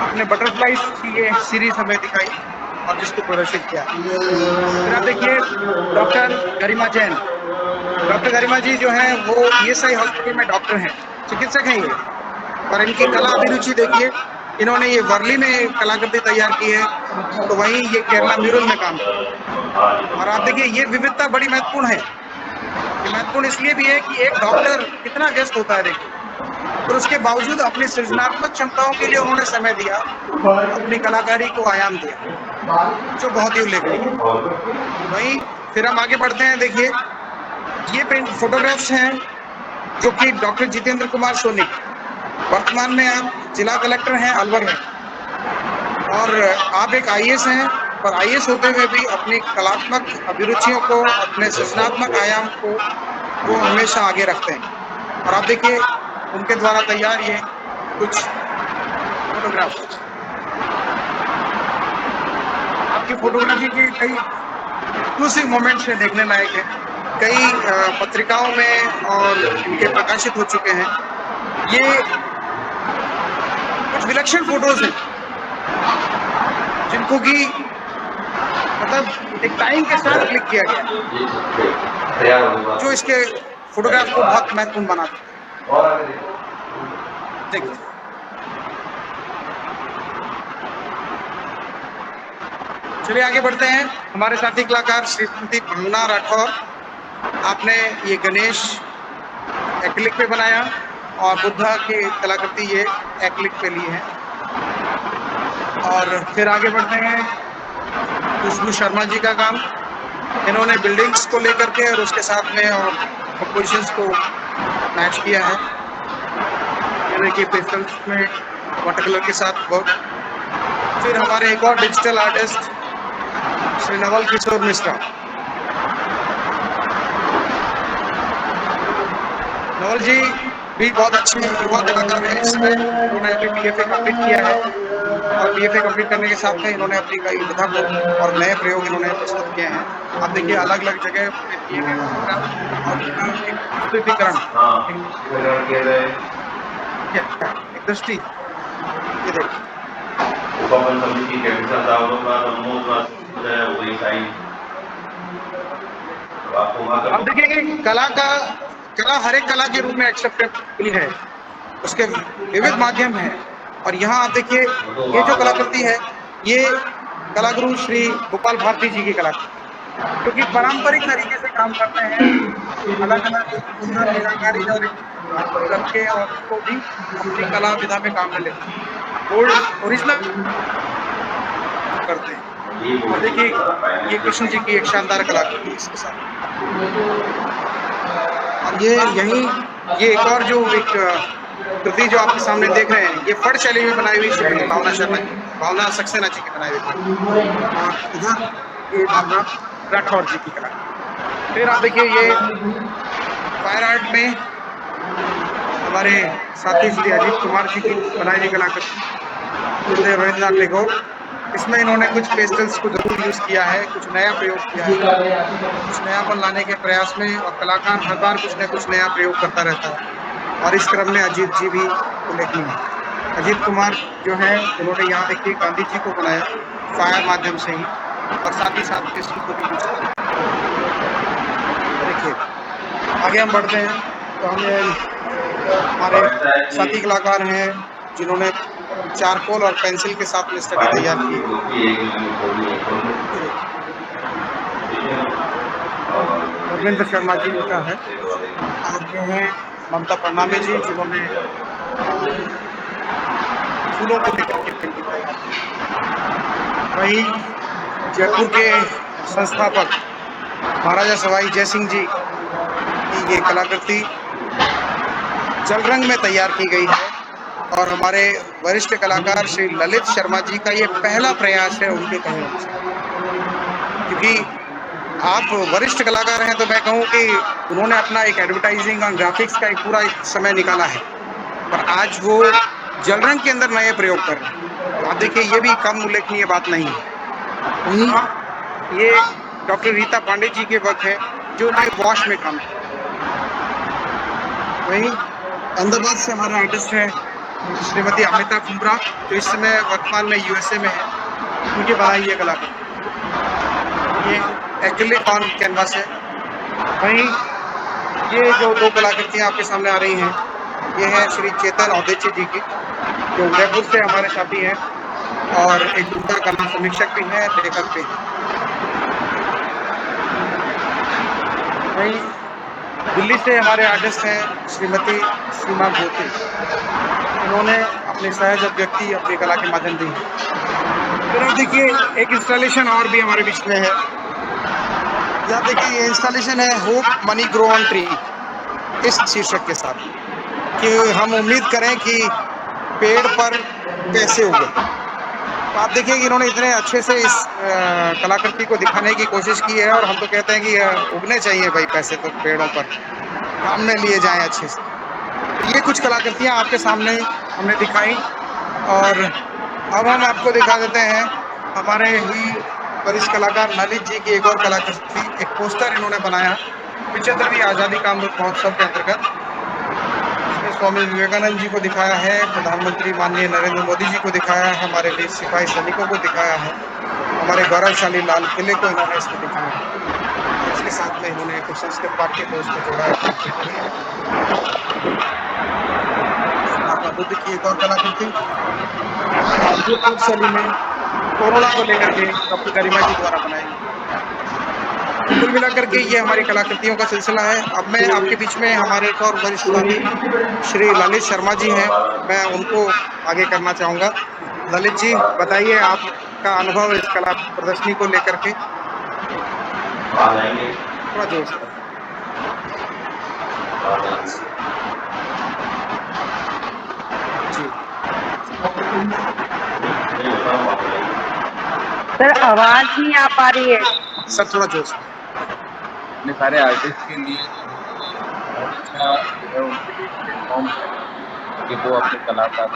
आपने बटरफ्लाइज की ये सीरीज हमें दिखाई और जिसको प्रदर्शित किया। फिर आप देखिए डॉक्टर गरिमा जैन। डॉक्टर गरिमा जी जो हैं वो ईएसआई हॉस्पिटल में डॉक्टर हैं, चिकित्सक हैं ये, और इनकी कला अभिरुचि देखिए, इन्होंने ये वर्ली में कलाकृति तैयार की है, तो वहीं ये केरला म्यूरल में काम किया। और आप देखिए ये विविधता बड़ी महत्वपूर्ण है। ये महत्वपूर्ण इसलिए भी है कि एक डॉक्टर कितना व्यस्त होता है देखिए, और उसके बावजूद अपनी सृजनात्मक क्षमताओं के लिए उन्होंने समय दिया, अपनी कलाकारी को आयाम दिया, जो बहुत ही उल्लेखनीय है। वहीं फिर हम आगे बढ़ते हैं। देखिए ये फोटोग्राफ्स हैं जो कि डॉक्टर जितेंद्र कुमार सोनी, वर्तमान में आप जिला कलेक्टर हैं अलवर में, और आप एक आईएएस हैं, और आईएएस होते हुए भी अपनी कलात्मक अभिरुचियों को, अपने सृजनात्मक आयाम को वो हमेशा आगे रखते हैं। और आप देखिए उनके द्वारा तैयार ये कुछ फोटोग्राफ आपकी फोटोग्राफी के कई एक्सक्लूसिव मोमेंट्स में देखने लायक है, कई पत्रिकाओं में और इनके प्रकाशित हो चुके हैं। ये कुछ विलक्षण फोटोज हैं जिनको कि मतलब एक टाइम के साथ क्लिक किया गया, जो इसके फोटोग्राफ को बहुत महत्वपूर्ण बनाता है। देखिए चलिए आगे बढ़ते हैं। हमारे साथी कलाकार श्रीमती भावना राठौर, आपने ये गणेश एक्रिलिक पे बनाया और बुद्धा की कलाकृति ये एक्रिलिक पे ली है। और फिर आगे बढ़ते हैं खुशबू शर्मा जी का काम, इन्होंने बिल्डिंग्स को लेकर के और उसके साथ में और कंपोजिशंस को मैच किया है। यानी कि पेस्टल्स में वाटर कलर के साथ वर्क। फिर हमारे एक और डिजिटल आर्टिस्ट श्री नवल किशोर मिश्रा। नवल जी भी बहुत अच्छे युवा कलाकार हैं। इसमें उन्होंने अभी बीएफए कंप्लीट किया है, और बीएफए कंप्लीट करने के साथ में इन्होंने अपनी कई विधा को और नए प्रयोग इन्होंने प्रस्तुत किए हैं। आप देखिए अलग अलग जगह पे किए गए एक दृष्टि, ये देखिए अब देखिए कि कला हर एक कला के रूप में एक्सेप्टेबल है, उसके विविध माध्यम हैं। और यहाँ आप देखिए ये जो कलाकृति है, ये कलागुरु श्री गोपाल भारती जी की कलाकृति, क्योंकि पारंपरिक तरीके से काम करते हैं, अलग अलग सुंदर मीनाकारी और करके और उसको भी अपनी कला विधा में काम में लेते हैं, ओल्ड ओरिजिनल करते हैं। और देखिए ये कृष्ण जी की एक शानदार कलाकृति इसके साथ। और ये एक और जो एक कृति जो आपके सामने देख रहे हैं, ये फट शैली में बनाई हुई श्रीमती भावना सक्सेना जी की बनाई हुई। और इधर ये भावना राठौर जी की कला। फिर आप देखिए ये फायर आर्ट में हमारे साथी श्री अजीत कुमार जी की बनाई हुई कलाकृति गुरुदेव रविन्द्रनाथ टैगोर। इसमें इन्होंने कुछ पेस्टल्स को जरूर यूज किया है, कुछ नया प्रयोग किया है, कुछ नयापन लाने के प्रयास में। और कलाकार हर बार कुछ न कुछ नया प्रयोग करता रहता है, और इस क्रम में अजीत जी भी उल्लेखनीय है। अजीत कुमार जो है, उन्होंने यहाँ देखिए गांधी जी को बनाया फायर माध्यम से ही, और साथ ही साथ कृष्ण को भी यूज किया। देखिए आगे हम बढ़ते हैं तो हमारे साथी कलाकार हैं जिन्होंने चारकोल और पेंसिल के साथ में स्टडी तैयार की। धर्मेंद्र शर्मा जी का है, आगे हैं ममता प्रणामी जी जिन्होंने फूलों को लेकर के पेंटिंग तैयार की। वहीं जयपुर के संस्थापक महाराजा सवाई जय सिंह जी की ये कलाकृति जल रंग में तैयार की गई है, और हमारे वरिष्ठ कलाकार श्री ललित शर्मा जी का ये पहला प्रयास है उनके कहने से। क्योंकि आप वरिष्ठ कलाकार हैं तो मैं कहूँ कि उन्होंने अपना एक एडवर्टाइजिंग और ग्राफिक्स का एक पूरा समय निकाला है, पर आज वो जल रंग के अंदर नए प्रयोग कर रहे हैं। आप देखिए ये भी कम उल्लेखनीय बात नहीं है। वहीं ये डॉक्टर रीता पांडे जी के वर्क है जो वॉश में काम है। वहीं अहमदाबाद से हमारे आर्टिस्ट हैं श्रीमती अमिता कुमरा, जो इस समय वर्तमान में यूएसए में है। उनकी बनाई ये कलाकृति ये एक्रिलिक ऑन कैनवास है। वहीं ये जो दो कलाकृतियाँ आपके सामने आ रही हैं, ये है श्री चेतन औदेची जी की, जो उदयपुर से हमारे साथी हैं और एक उनका कला समीक्षक भी हैं, लेखक भी हैं। वहीं दिल्ली से हमारे आर्टिस्ट हैं श्रीमती सीमा गोती, इन्होंने अपनी सहज अभिव्यक्ति अपनी कला के माध्यम दी। फिर आप देखिए एक इंस्टॉलेशन और भी हमारे बीच में है। यहाँ देखिए ये इंस्टॉलेशन है hope money grow on tree, इस शीर्षक के साथ कि हम उम्मीद करें कि पेड़ पर पैसे उगे। तो आप देखिए कि इन्होंने इतने अच्छे से इस कलाकृति को दिखाने की कोशिश की है, और हम तो कहते हैं कि उगने चाहिए भाई पैसे तो पेड़ों पर, काम में लिए जाएं अच्छे से। ये कुछ कलाकृतियाँ आपके सामने हमने दिखाई, और अब हम आपको दिखा देते हैं हमारे ही वरिष्ठ कलाकार ललित जी की एक और कलाकृति। एक पोस्टर इन्होंने बनाया 75वीं आज़ादी का अमृत महोत्सव के अंतर्गत। इसमें स्वामी विवेकानंद जी को दिखाया है, प्रधानमंत्री माननीय नरेंद्र मोदी जी को दिखाया है, हमारे वीर सिपाही सैनिकों को दिखाया है, हमारे गौरवशाली लाल किले को इन्होंने इसमें दिखाया है। इसके साथ में इन्होंने कुछ संस्कृत पाठ्य को उसको जोड़ा है। बुद्ध की एक और कलाकृति शैली में कोरोना को लेकर के डॉक्टर गरिमा जी द्वारा बनाई। कुल मिलाकर के ये हमारी कलाकृतियों का सिलसिला है। अब मैं आपके बीच में हमारे एक और वरिष्ठ साथी श्री ललित शर्मा जी हैं, मैं उनको आगे करना चाहूँगा। ललित जी बताइए आपका अनुभव इस कला प्रदर्शनी को लेकर के। थोड़ा जोर से। सर आवाज नहीं आ पा रही है सर, थोड़ा जोर से। अपने सारे आर्टिस्ट के लिए अच्छा है, उनके लिए प्लेटफॉर्म है कि वो अपने कलाकार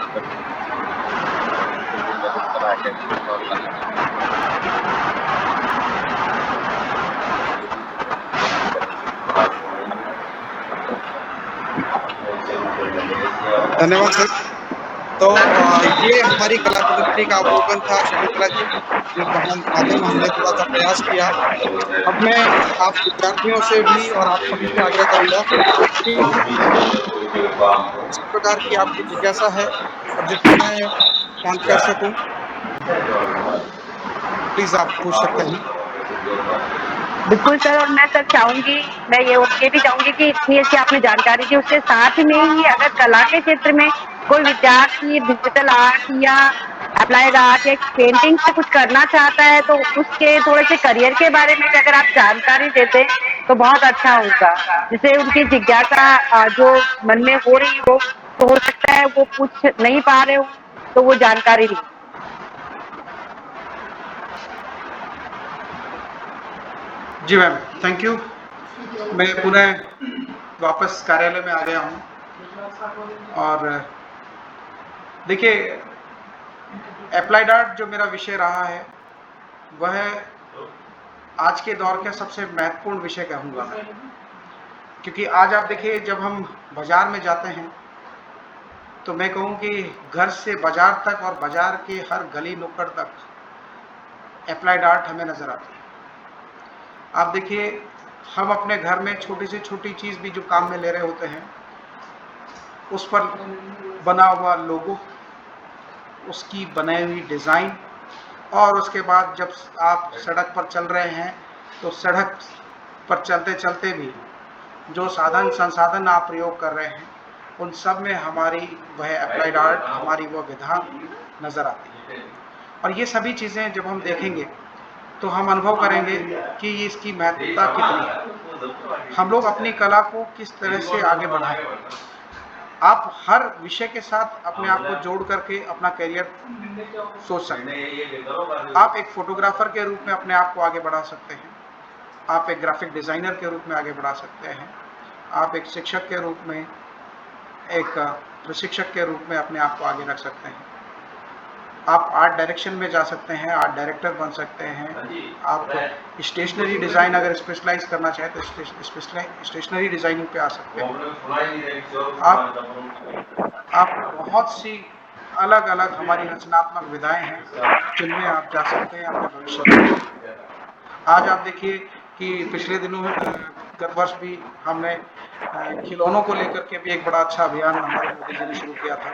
धन्यवाद सर। तो ये हमारी कला प्रदर्शनी का अवलोकन था शकुंतला जी, जिस माध्यम हमने थोड़ा सा प्रयास किया। अब मैं आप विद्यार्थियों से भी और आप सभी से आग्रह करूंगा कि किसी प्रकार की आपकी जिज्ञासा है और जिसको मैं शांत कर सकूं, प्लीज आप पूछ सकते हैं। बिल्कुल सर, और मैं सर चाहूंगी, मैं ये भी चाहूंगी कि इतनी अच्छी आपने जानकारी दी, उसके साथ में ही अगर कला के क्षेत्र में कोई विद्यार्थी डिजिटल आर्ट या अप्लाइड आर्ट या पेंटिंग से कुछ करना चाहता है तो उसके थोड़े से करियर के बारे में भी अगर आप जानकारी देते तो बहुत अच्छा होगा, जिससे उनकी जिज्ञासा जो मन में हो रही हो, तो हो सकता है वो पूछ नहीं पा रहे हो तो वो जानकारी ले। जी मैम, थैंक यू। मैं पुनः वापस कार्यालय में आ गया हूँ और देखिए, एप्लाइड आर्ट जो मेरा विषय रहा है वह आज के दौर का सबसे महत्वपूर्ण विषय कहूँगा मैं, क्योंकि आज आप देखिए जब हम बाजार में जाते हैं तो मैं कहूँ कि घर से बाजार तक और बाजार के हर गली नुक्कड़ तक एप्लाइड आर्ट हमें नज़र आती है। आप देखिए, हम अपने घर में छोटी से छोटी चीज़ भी जो काम में ले रहे होते हैं, उस पर बना हुआ लोगो, उसकी बनाई हुई डिज़ाइन, और उसके बाद जब आप सड़क पर चल रहे हैं तो सड़क पर चलते चलते भी जो साधन संसाधन आप प्रयोग कर रहे हैं, उन सब में हमारी वह अप्लाइड आर्ट, हमारी वह विधा नज़र आती है। और ये सभी चीज़ें जब हम देखेंगे तो हम अनुभव करेंगे कि इसकी महत्वता कितनी है, हम लोग अपनी कला को किस तरह से आगे बढ़ाएं। आप हर विषय के साथ अपने आप को जोड़ करके अपना करियर सोच सकते हैं। आप एक फोटोग्राफर के रूप में अपने आप को आगे बढ़ा सकते हैं, आप एक ग्राफिक डिज़ाइनर के रूप में आगे बढ़ा सकते हैं, आप एक शिक्षक के रूप में, एक प्रशिक्षक के रूप में अपने आप को आगे रख सकते हैं। आप आर्ट डायरेक्शन में जा सकते हैं, आर्ट डायरेक्टर बन सकते हैं। आप स्टेशनरी डिज़ाइन अगर स्पेशलाइज करना चाहें तो स्टेशनरी डिज़ाइनिंग पे आ सकते हैं। आप बहुत सी अलग अलग हमारी रचनात्मक विधाएं हैं जिनमें आप जा सकते हैं अपने भविष्य में। आज आप देखिए कि पिछले दिनों गत वर्ष भी हमने खिलौनों को लेकर के भी एक बड़ा अच्छा अभियान हमारे मोदी जी ने शुरू किया था,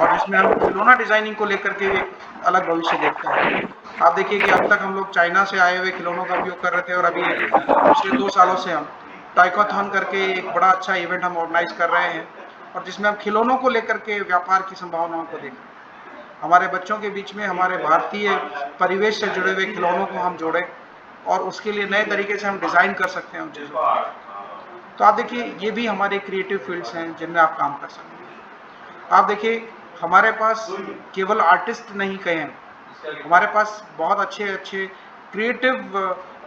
और जिसमें हम खिलौना डिज़ाइनिंग को लेकर के एक अलग भविष्य देखते हैं। आप देखिए कि अब तक हम लोग चाइना से आए हुए खिलौनों का उपयोग कर रहे थे, और अभी पिछले 2 सालों से हम टाइकोथॉन करके एक बड़ा अच्छा इवेंट हम ऑर्गेनाइज कर रहे हैं, और जिसमें हम खिलौनों को लेकर के व्यापार की संभावनाओं को देख रहे हैं। हमारे बच्चों के बीच में हमारे भारतीय परिवेश से जुड़े हुए खिलौनों को हम जोड़ें, और उसके लिए नए तरीके से हम डिज़ाइन कर सकते हैं उन चीज़ों को। तो आप देखिए, ये भी हमारे क्रिएटिव फील्ड्स हैं जिनमें आप काम कर सकते हैं। आप देखिए, हमारे पास केवल आर्टिस्ट नहीं कहे हैं, हमारे पास बहुत अच्छे अच्छे क्रिएटिव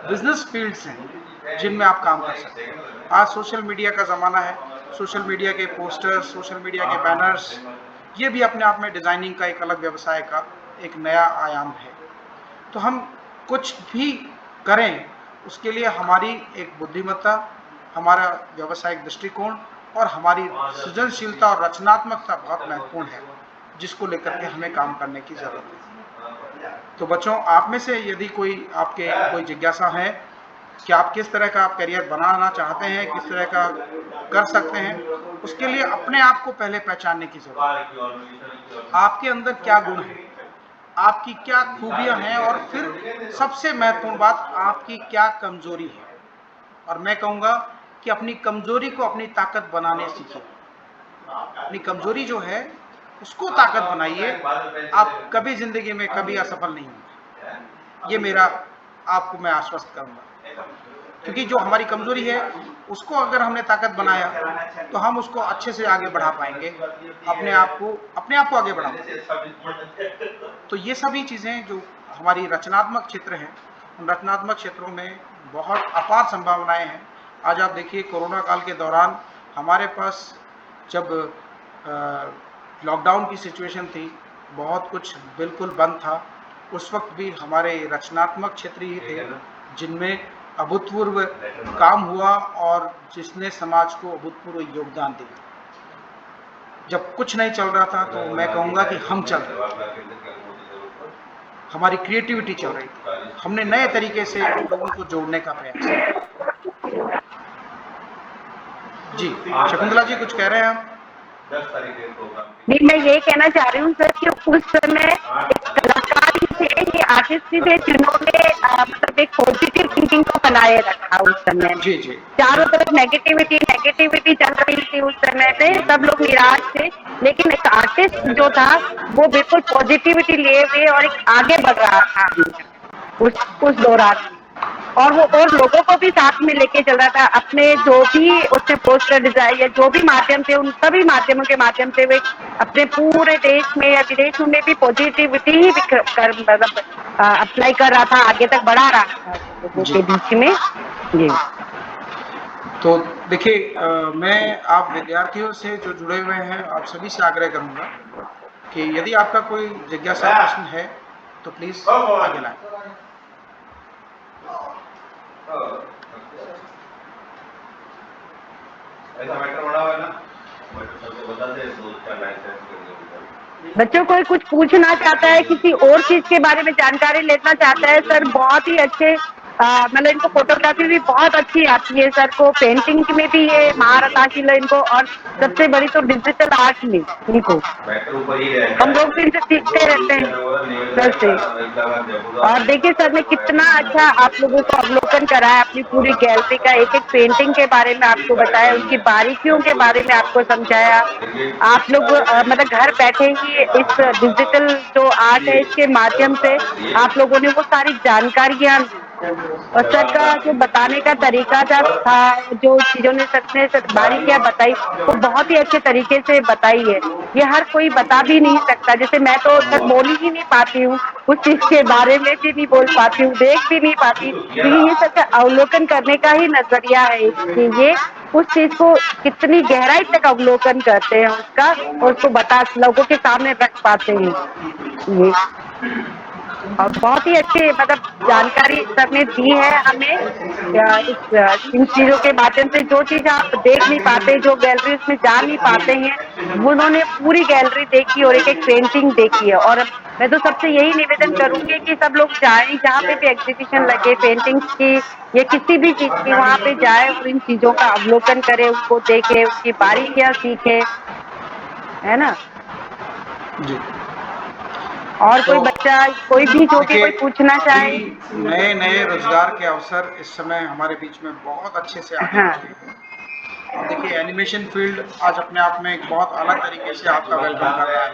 बिजनेस फील्ड्स हैं जिनमें आप काम कर सकते हैं। आज सोशल मीडिया का ज़माना है, सोशल मीडिया के पोस्टर्स, सोशल मीडिया के बैनर्स, ये भी अपने आप में डिज़ाइनिंग का एक अलग व्यवसाय का एक नया आयाम है। तो हम कुछ भी करें, उसके लिए हमारी एक बुद्धिमत्ता, हमारा व्यावसायिक दृष्टिकोण और हमारी सृजनशीलता और रचनात्मकता बहुत महत्वपूर्ण है, जिसको लेकर के हमें काम करने की ज़रूरत है। तो बच्चों, आप में से यदि आपके कोई जिज्ञासा है कि आप किस तरह का करियर बनाना चाहते हैं, किस तरह का कर सकते हैं, उसके लिए अपने आप को पहले पहचानने की ज़रूरत है। आपके अंदर क्या गुण है, आपकी क्या खूबियां हैं, और फिर सबसे महत्वपूर्ण बात, आपकी क्या कमजोरी है। और मैं कहूँगा कि अपनी कमजोरी को अपनी ताकत बनाने सीखिए। अपनी कमजोरी जो है उसको ताकत बनाइए, आप कभी जिंदगी में कभी असफल नहीं होंगे, ये मेरा आपको मैं आश्वस्त करूँगा। क्योंकि जो हमारी कमजोरी है उसको अगर हमने ताकत बनाया तो हम उसको अच्छे से आगे बढ़ा पाएंगे, अपने आप को आगे बढ़ा पाएंगे। तो ये सभी चीज़ें जो हमारी रचनात्मक क्षेत्र हैं, उन रचनात्मक क्षेत्रों में बहुत अपार संभावनाएं हैं। आज आप देखिए, कोरोना काल के दौरान हमारे पास जब लॉकडाउन की सिचुएशन थी, बहुत कुछ बिल्कुल बंद था, उस वक्त भी हमारे रचनात्मक क्षेत्र ही थे जिनमें अभूतपूर्व काम हुआ और जिसने समाज को अभूतपूर्व योगदान दिया। जब कुछ नहीं चल रहा था तो मैं कहूँगा कि हम चल रहे थे, हमारी क्रिएटिविटी चल रही थी, हमने नए तरीके से लोगों को जोड़ने का प्रयास किया। जी शकुंतला जी कुछ कह रहे हैं आप? नहीं, मैं ये कहना चाह रही हूँ सर कि उस समय एक कलाकार ही थे, ये आर्टिस्ट ही थे जिन्होंने मतलब एक पॉजिटिव थिंकिंग को बनाए रखा उस समय। जी जी चारों तरफ नेगेटिविटी चल रही थी उस समय पे, सब लोग निराश थे, लेकिन एक आर्टिस्ट जो था वो बिल्कुल पॉजिटिविटी लिए हुए और एक आगे बढ़ रहा था उस दौरान, और वो और लोगों को भी साथ में लेके चल रहा था। अपने जो भी उसने पोस्टर डिजाइन या जो भी माध्यम थे, उन सभी माध्यमों के माध्यम से वे अपने पूरे देश में या विदेशों में भी पॉजिटिविटी ही कर मतलब अप्लाई कर रहा था, आगे तक बढ़ा रहा था लोगों के बीच में। जी तो देखिए मैं आप विद्यार्थियों से जो जुड़े हुए हैं आप सभी से आग्रह करूंगा कि यदि आपका कोई जिज्ञासा प्रश्न है तो प्लीज आगे लाएं। ऐसा मैटर बड़ा हुआ है ना, सबको बता दे तो उसका लाइसेंस बच्चों कोई कुछ पूछना चाहता है, किसी और चीज के बारे में जानकारी लेना चाहता है, सर बहुत ही अच्छे मतलब इनको फोटोग्राफी भी बहुत अच्छी आती है, सर को पेंटिंग में भी ये महारत हासिल है इनको, और सबसे बड़ी तो डिजिटल आर्ट में इनको मैटर ऊपर ही है। हम लोग भी इनसे सीखते रहते हैं सर से। और देखिए सर ने कितना अच्छा आप लोगों को अवलोकन कराया, अपनी पूरी गैलरी का एक एक पेंटिंग के बारे में आपको बताया, उनकी बारीकियों के बारे में आपको समझाया। आप लोग मतलब घर बैठे ही इस डिजिटल जो आर्ट है इसके माध्यम से आप लोगों ने वो सारी जानकारियां, और सर का जो बताने का तरीका था जो चीजों ने सर ने बारीकियां बताई वो बहुत ही अच्छे तरीके से बताई है, ये हर कोई बता भी नहीं सकता। जैसे मैं तो सर बोल ही नहीं पाती हूँ, उस चीज के बारे में भी नहीं बोल पाती हूँ, देख भी नहीं पाती, क्योंकि ये सर का अवलोकन करने का ही नजरिया है कि ये उस चीज को कितनी गहराई तक अवलोकन करते हैं उसका, और उसको बता लोगों के सामने रख पाते हैं ये, और बहुत ही अच्छे मतलब जानकारी सर ने दी है हमें इन चीजों के माध्यम से। जो चीज आप देख नहीं पाते, जो गैलरी में जा नहीं पाते हैं, उन्होंने पूरी गैलरी देखी और एक एक पेंटिंग देखी है। और मैं तो सबसे यही निवेदन करूंगी कि सब लोग जाएं, जहाँ पे भी एग्जीबिशन लगे पेंटिंग्स की या किसी भी चीज की, वहाँ पे जाए और इन चीजों का अवलोकन करे, उनको देखे, उनकी बारीकियां सीखे, है ना। जी और कोई बच्चा कोई भी जो भी कोई पूछना चाहे। नए नए रोजगार के अवसर इस समय हमारे बीच में बहुत अच्छे से आगे हाँ। बढ़ रहे हैं। अब देखिए एनिमेशन फील्ड आज अपने आप में एक बहुत अलग तरीके से आपका वेलकम कर रहा है।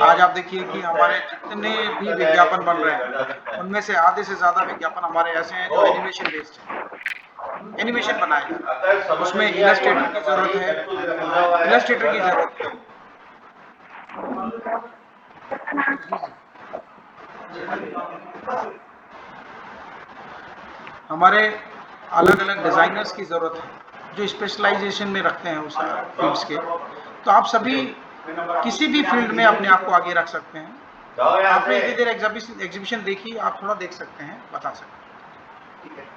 आज आप देखिए कि हमारे जितने भी विज्ञापन बन रहे हैं उनमें से आधे से ज्यादा विज्ञापन हमारे ऐसे हैं जो एनिमेशन बेस्ड है, एनिमेशन बनाए जाते हैं, उसमें इलस्ट्रेटर की जरूरत है, इलस्ट्रेटर की जरूरत है। हमारे अलग अलग डिजाइनर्स की जरूरत है जो स्पेशलाइजेशन में रखते हैं उस फील्ड्स के। तो आप सभी किसी भी फील्ड में अपने आप को आगे रख सकते हैं। आपने इतनी देर एग्जीबिशन देखी, आप थोड़ा देख सकते हैं, बता सकते हैं।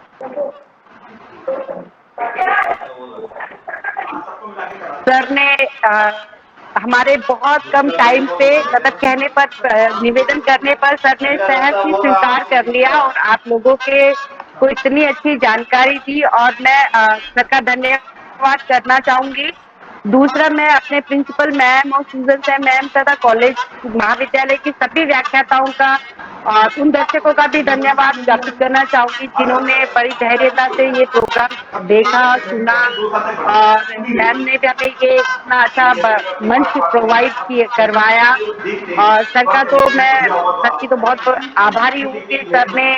सर ने हमारे बहुत कम टाइम पे मतलब कहने पर निवेदन करने पर सर ने सहज ही स्वीकार कर लिया और आप लोगों के को इतनी अच्छी जानकारी दी, और मैं सर का धन्यवाद करना चाहूंगी। दूसरा, मैं अपने प्रिंसिपल मैम और सूजन सैम मैम तथा कॉलेज महाविद्यालय की सभी व्याख्याताओं का और उन दर्शकों का भी धन्यवाद ज्ञापित करना चाहूंगी जिन्होंने बड़ी धैर्यता से ये प्रोग्राम देखा, सुना, और मैम ने भी हमें ये इतना अच्छा मंच प्रोवाइड करवाया। और सर का तो मैं सर की तो बहुत आभारी हूँ कि सर ने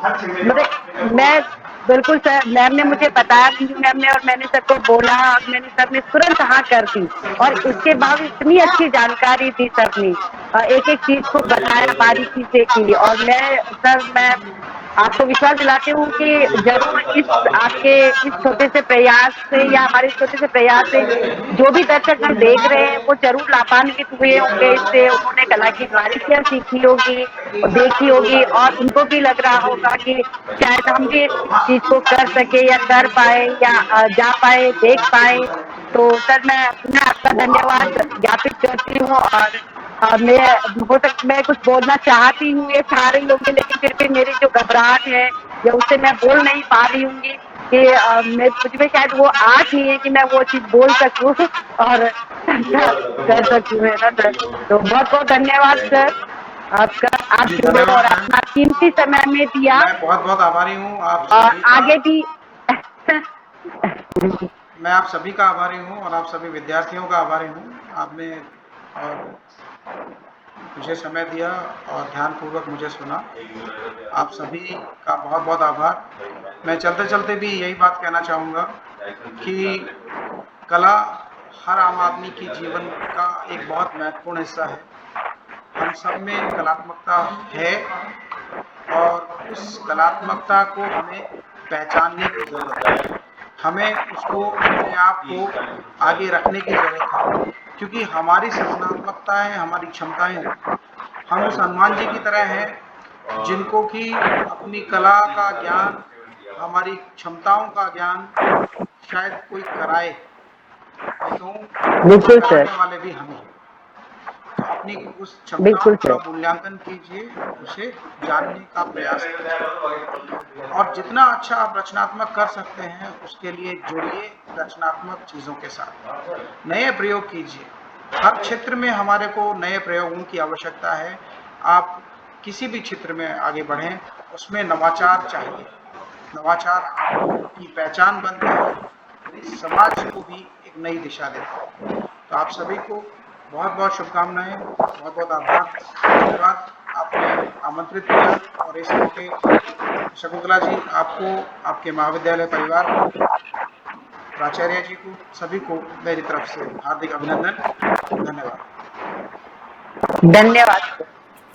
मतलब मैं बिल्कुल सर मैम ने मुझे बताया, मैम ने, और मैंने सर को बोला और मैंने सर ने तुरंत हाँ कर दी, और उसके बाद इतनी अच्छी जानकारी दी सर ने, एक एक चीज को बताया बारीकी से की। और मैं आपको विश्वास दिलाती हूँ कि जरूर इस आपके इस छोटे से प्रयास से या हमारे इस छोटे से प्रयास से जो भी दर्शक हम देख रहे हैं वो जरूर लाभान्वित हुए होंगे इससे, उन्होंने कला की बारीकियां सीखी होगी, देखी होगी, और उनको भी लग रहा होगा कि शायद हम भी इस चीज को कर सके या कर पाए या जा पाए, देख पाए। तो सर मैं आपका धन्यवाद ज्ञापित करती हूँ और मैं कुछ बोलना चाहती हूँ ये सारे लोग के, लेकिन फिर भी मेरी जो घबराहट है या उससे मैं बोल नहीं पा रही हूँ कि मुझ में शायद वो आँख नहीं है कि मैं वो चीज बोल सकूँ और कर सकूँ, है ना सर। तो बहुत बहुत धन्यवाद सर आपका, आप जी जुड़े धन्यवाद और मैम। अपना कीमती समय में दिया मैं बहुत बहुत आभारी हूँ आप और सभी का। आगे भी मैं आप सभी का आभारी हूँ और आप सभी विद्यार्थियों का आभारी हूँ। आपने और मुझे समय दिया और ध्यानपूर्वक मुझे सुना। आप सभी का बहुत बहुत आभार। मैं चलते चलते भी यही बात कहना चाहूँगा कि कला हर आम आदमी की जीवन का एक बहुत महत्वपूर्ण हिस्सा है। हम सब में कलात्मकता है और उस कलात्मकता को हमें पहचानने की ज़रूरत है। हमें उसको अपने आप को आगे रखने की ज़रूरत है, क्योंकि हमारी सृजनात्मकताएं, हमारी क्षमताएं, हम उस हनुमान जी की तरह हैं जिनको कि अपनी कला का ज्ञान, हमारी क्षमताओं का ज्ञान शायद कोई कराए, मैं कहूँ बिल्कुल सर, कराने वाले भी हमें हैं। तो अपनी उस क्षमताओं बिल्कुल का सर, मूल्यांकन कीजिए, उसे जानने का प्रयास कीजिए और जितना अच्छा आप रचनात्मक कर सकते हैं उसके लिए जुड़िए रचनात्मक चीज़ों के साथ, नए प्रयोग कीजिए। हर क्षेत्र में हमारे को नए प्रयोगों की आवश्यकता है। आप किसी भी क्षेत्र में आगे बढ़ें, उसमें नवाचार चाहिए। नवाचार आपकी पहचान बनती है, इस समाज को भी एक नई दिशा देता है। तो आप सभी को बहुत बहुत शुभकामनाएं, बहुत बहुत आभार, धन्यवाद। आपने आमंत्रित किया और इस मौके शकुंतला जी आपको, आपके महाविद्यालय परिवार को, प्राचार्य जी को, सभी को मेरी तरफ से हार्दिक अभिनंदन। धन्यवाद। धन्यवाद सर।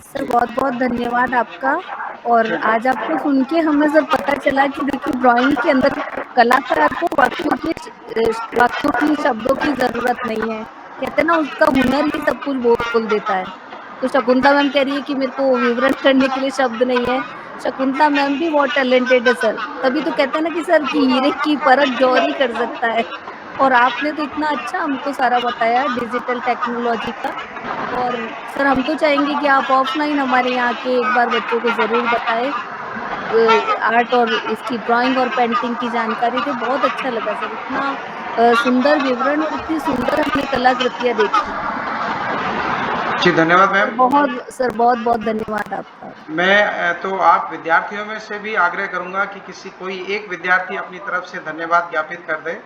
सर जी बहुत बहुत धन्यवाद आपका। और ठीक आज आपको सुन के हमें सर पता चला कि देखिए ड्राइंग के अंदर कलाकार को वाक्यों की शब्दों की जरूरत नहीं है। कहते हैं ना, उसका हुनर ही सब कुछ बोल देता है। तो शकुंतला मैम कह रही है कि मेरे को विवरण करने के लिए शब्द नहीं है। शकुंतला मैम भी बहुत टैलेंटेड है सर, तभी तो कहते हैं ना कि सर की हीरे की परख जौहरी कर सकता है। और आपने तो इतना अच्छा हमको सारा बताया डिजिटल टेक्नोलॉजी का। और सर हम तो चाहेंगे कि आप ऑफलाइन हमारे यहाँ के एक बार बच्चों को जरूर बताएं। आर्ट और इसकी ड्राइंग और पेंटिंग की जानकारी थी, बहुत अच्छा लगा सर। इतना सुंदर विवरण और इतनी सुंदर हमने कलाकृतियां देखी। जी धन्यवाद मैम। सर बहुत बहुत धन्यवाद आपका। मैं तो आप विद्यार्थियों में से भी आग्रह करूंगा कि कोई एक विद्यार्थी अपनी तरफ से धन्यवाद ज्ञापित कर दे,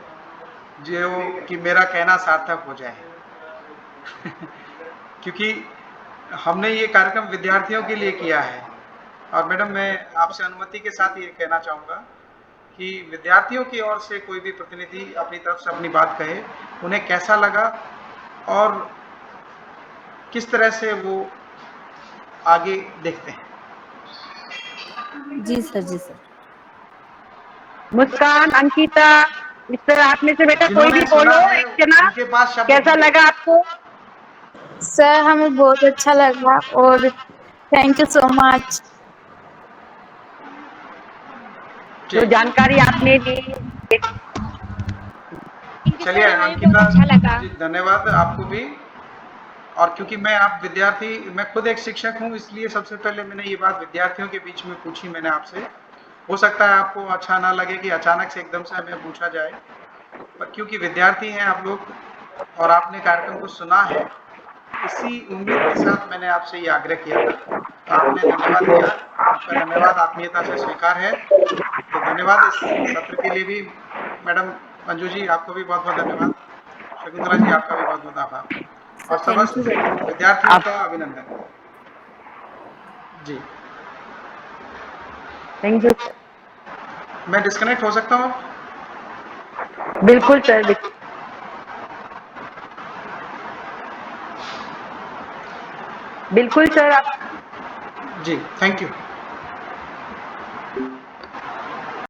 जो कि मेरा कहना सार्थक हो जाए। क्योंकि हमने ये कार्यक्रम विद्यार्थियों के लिए किया है। और मैडम मैं आपसे अनुमति के साथ ये कहना चाहूँगा कि विद्यार्थियों की ओर से कोई भी प्रतिनिधि अपनी तरफ से अपनी बात कहे, उन्हें कैसा लगा और किस तरह से वो आगे देखते हैं। जी सर, जी सर। मुस्कान, अंकिता, इस तरह आप में से बेटा कोई जिन्होंने भी सुना बोलो है एक जना, उनके पास शब्द कैसा होंगे। लगा आपको? सर हमें बहुत अच्छा लगा और थैंक यू सो मच। जो ठीक, जानकारी आपने दी, चलिए अंकिता जी धन्यवाद आपको भी। और क्योंकि मैं खुद एक शिक्षक हूँ, इसलिए सबसे पहले मैंने ये बात विद्यार्थियों के बीच में पूछी मैंने आपसे। हो सकता है आपको अच्छा ना लगे कि अचानक से एकदम से हमें पूछा जाए, पर क्योंकि विद्यार्थी हैं आप लोग और आपने कार्यक्रम को सुना है, इसी उम्मीद के साथ मैंने आपसे ये आग्रह किया था। तो आपने धन्यवाद दिया, आपका धन्यवाद आत्मीयता से स्वीकार है। तो धन्यवाद इस सत्र के लिए भी। मैडम मंजू जी आपको भी बहुत बहुत धन्यवाद। शकुंतला जी आपका भी बहुत बहुत आभार और सर थैंक समस्त यू वेरी मच। विद्यार्थियों आप का अभिनंदन। जी थैंक यू। मैं डिस्कनेक्ट हो सकता हूँ? बिल्कुल सर, बिल्कुल सर। आप जी थैंक यू।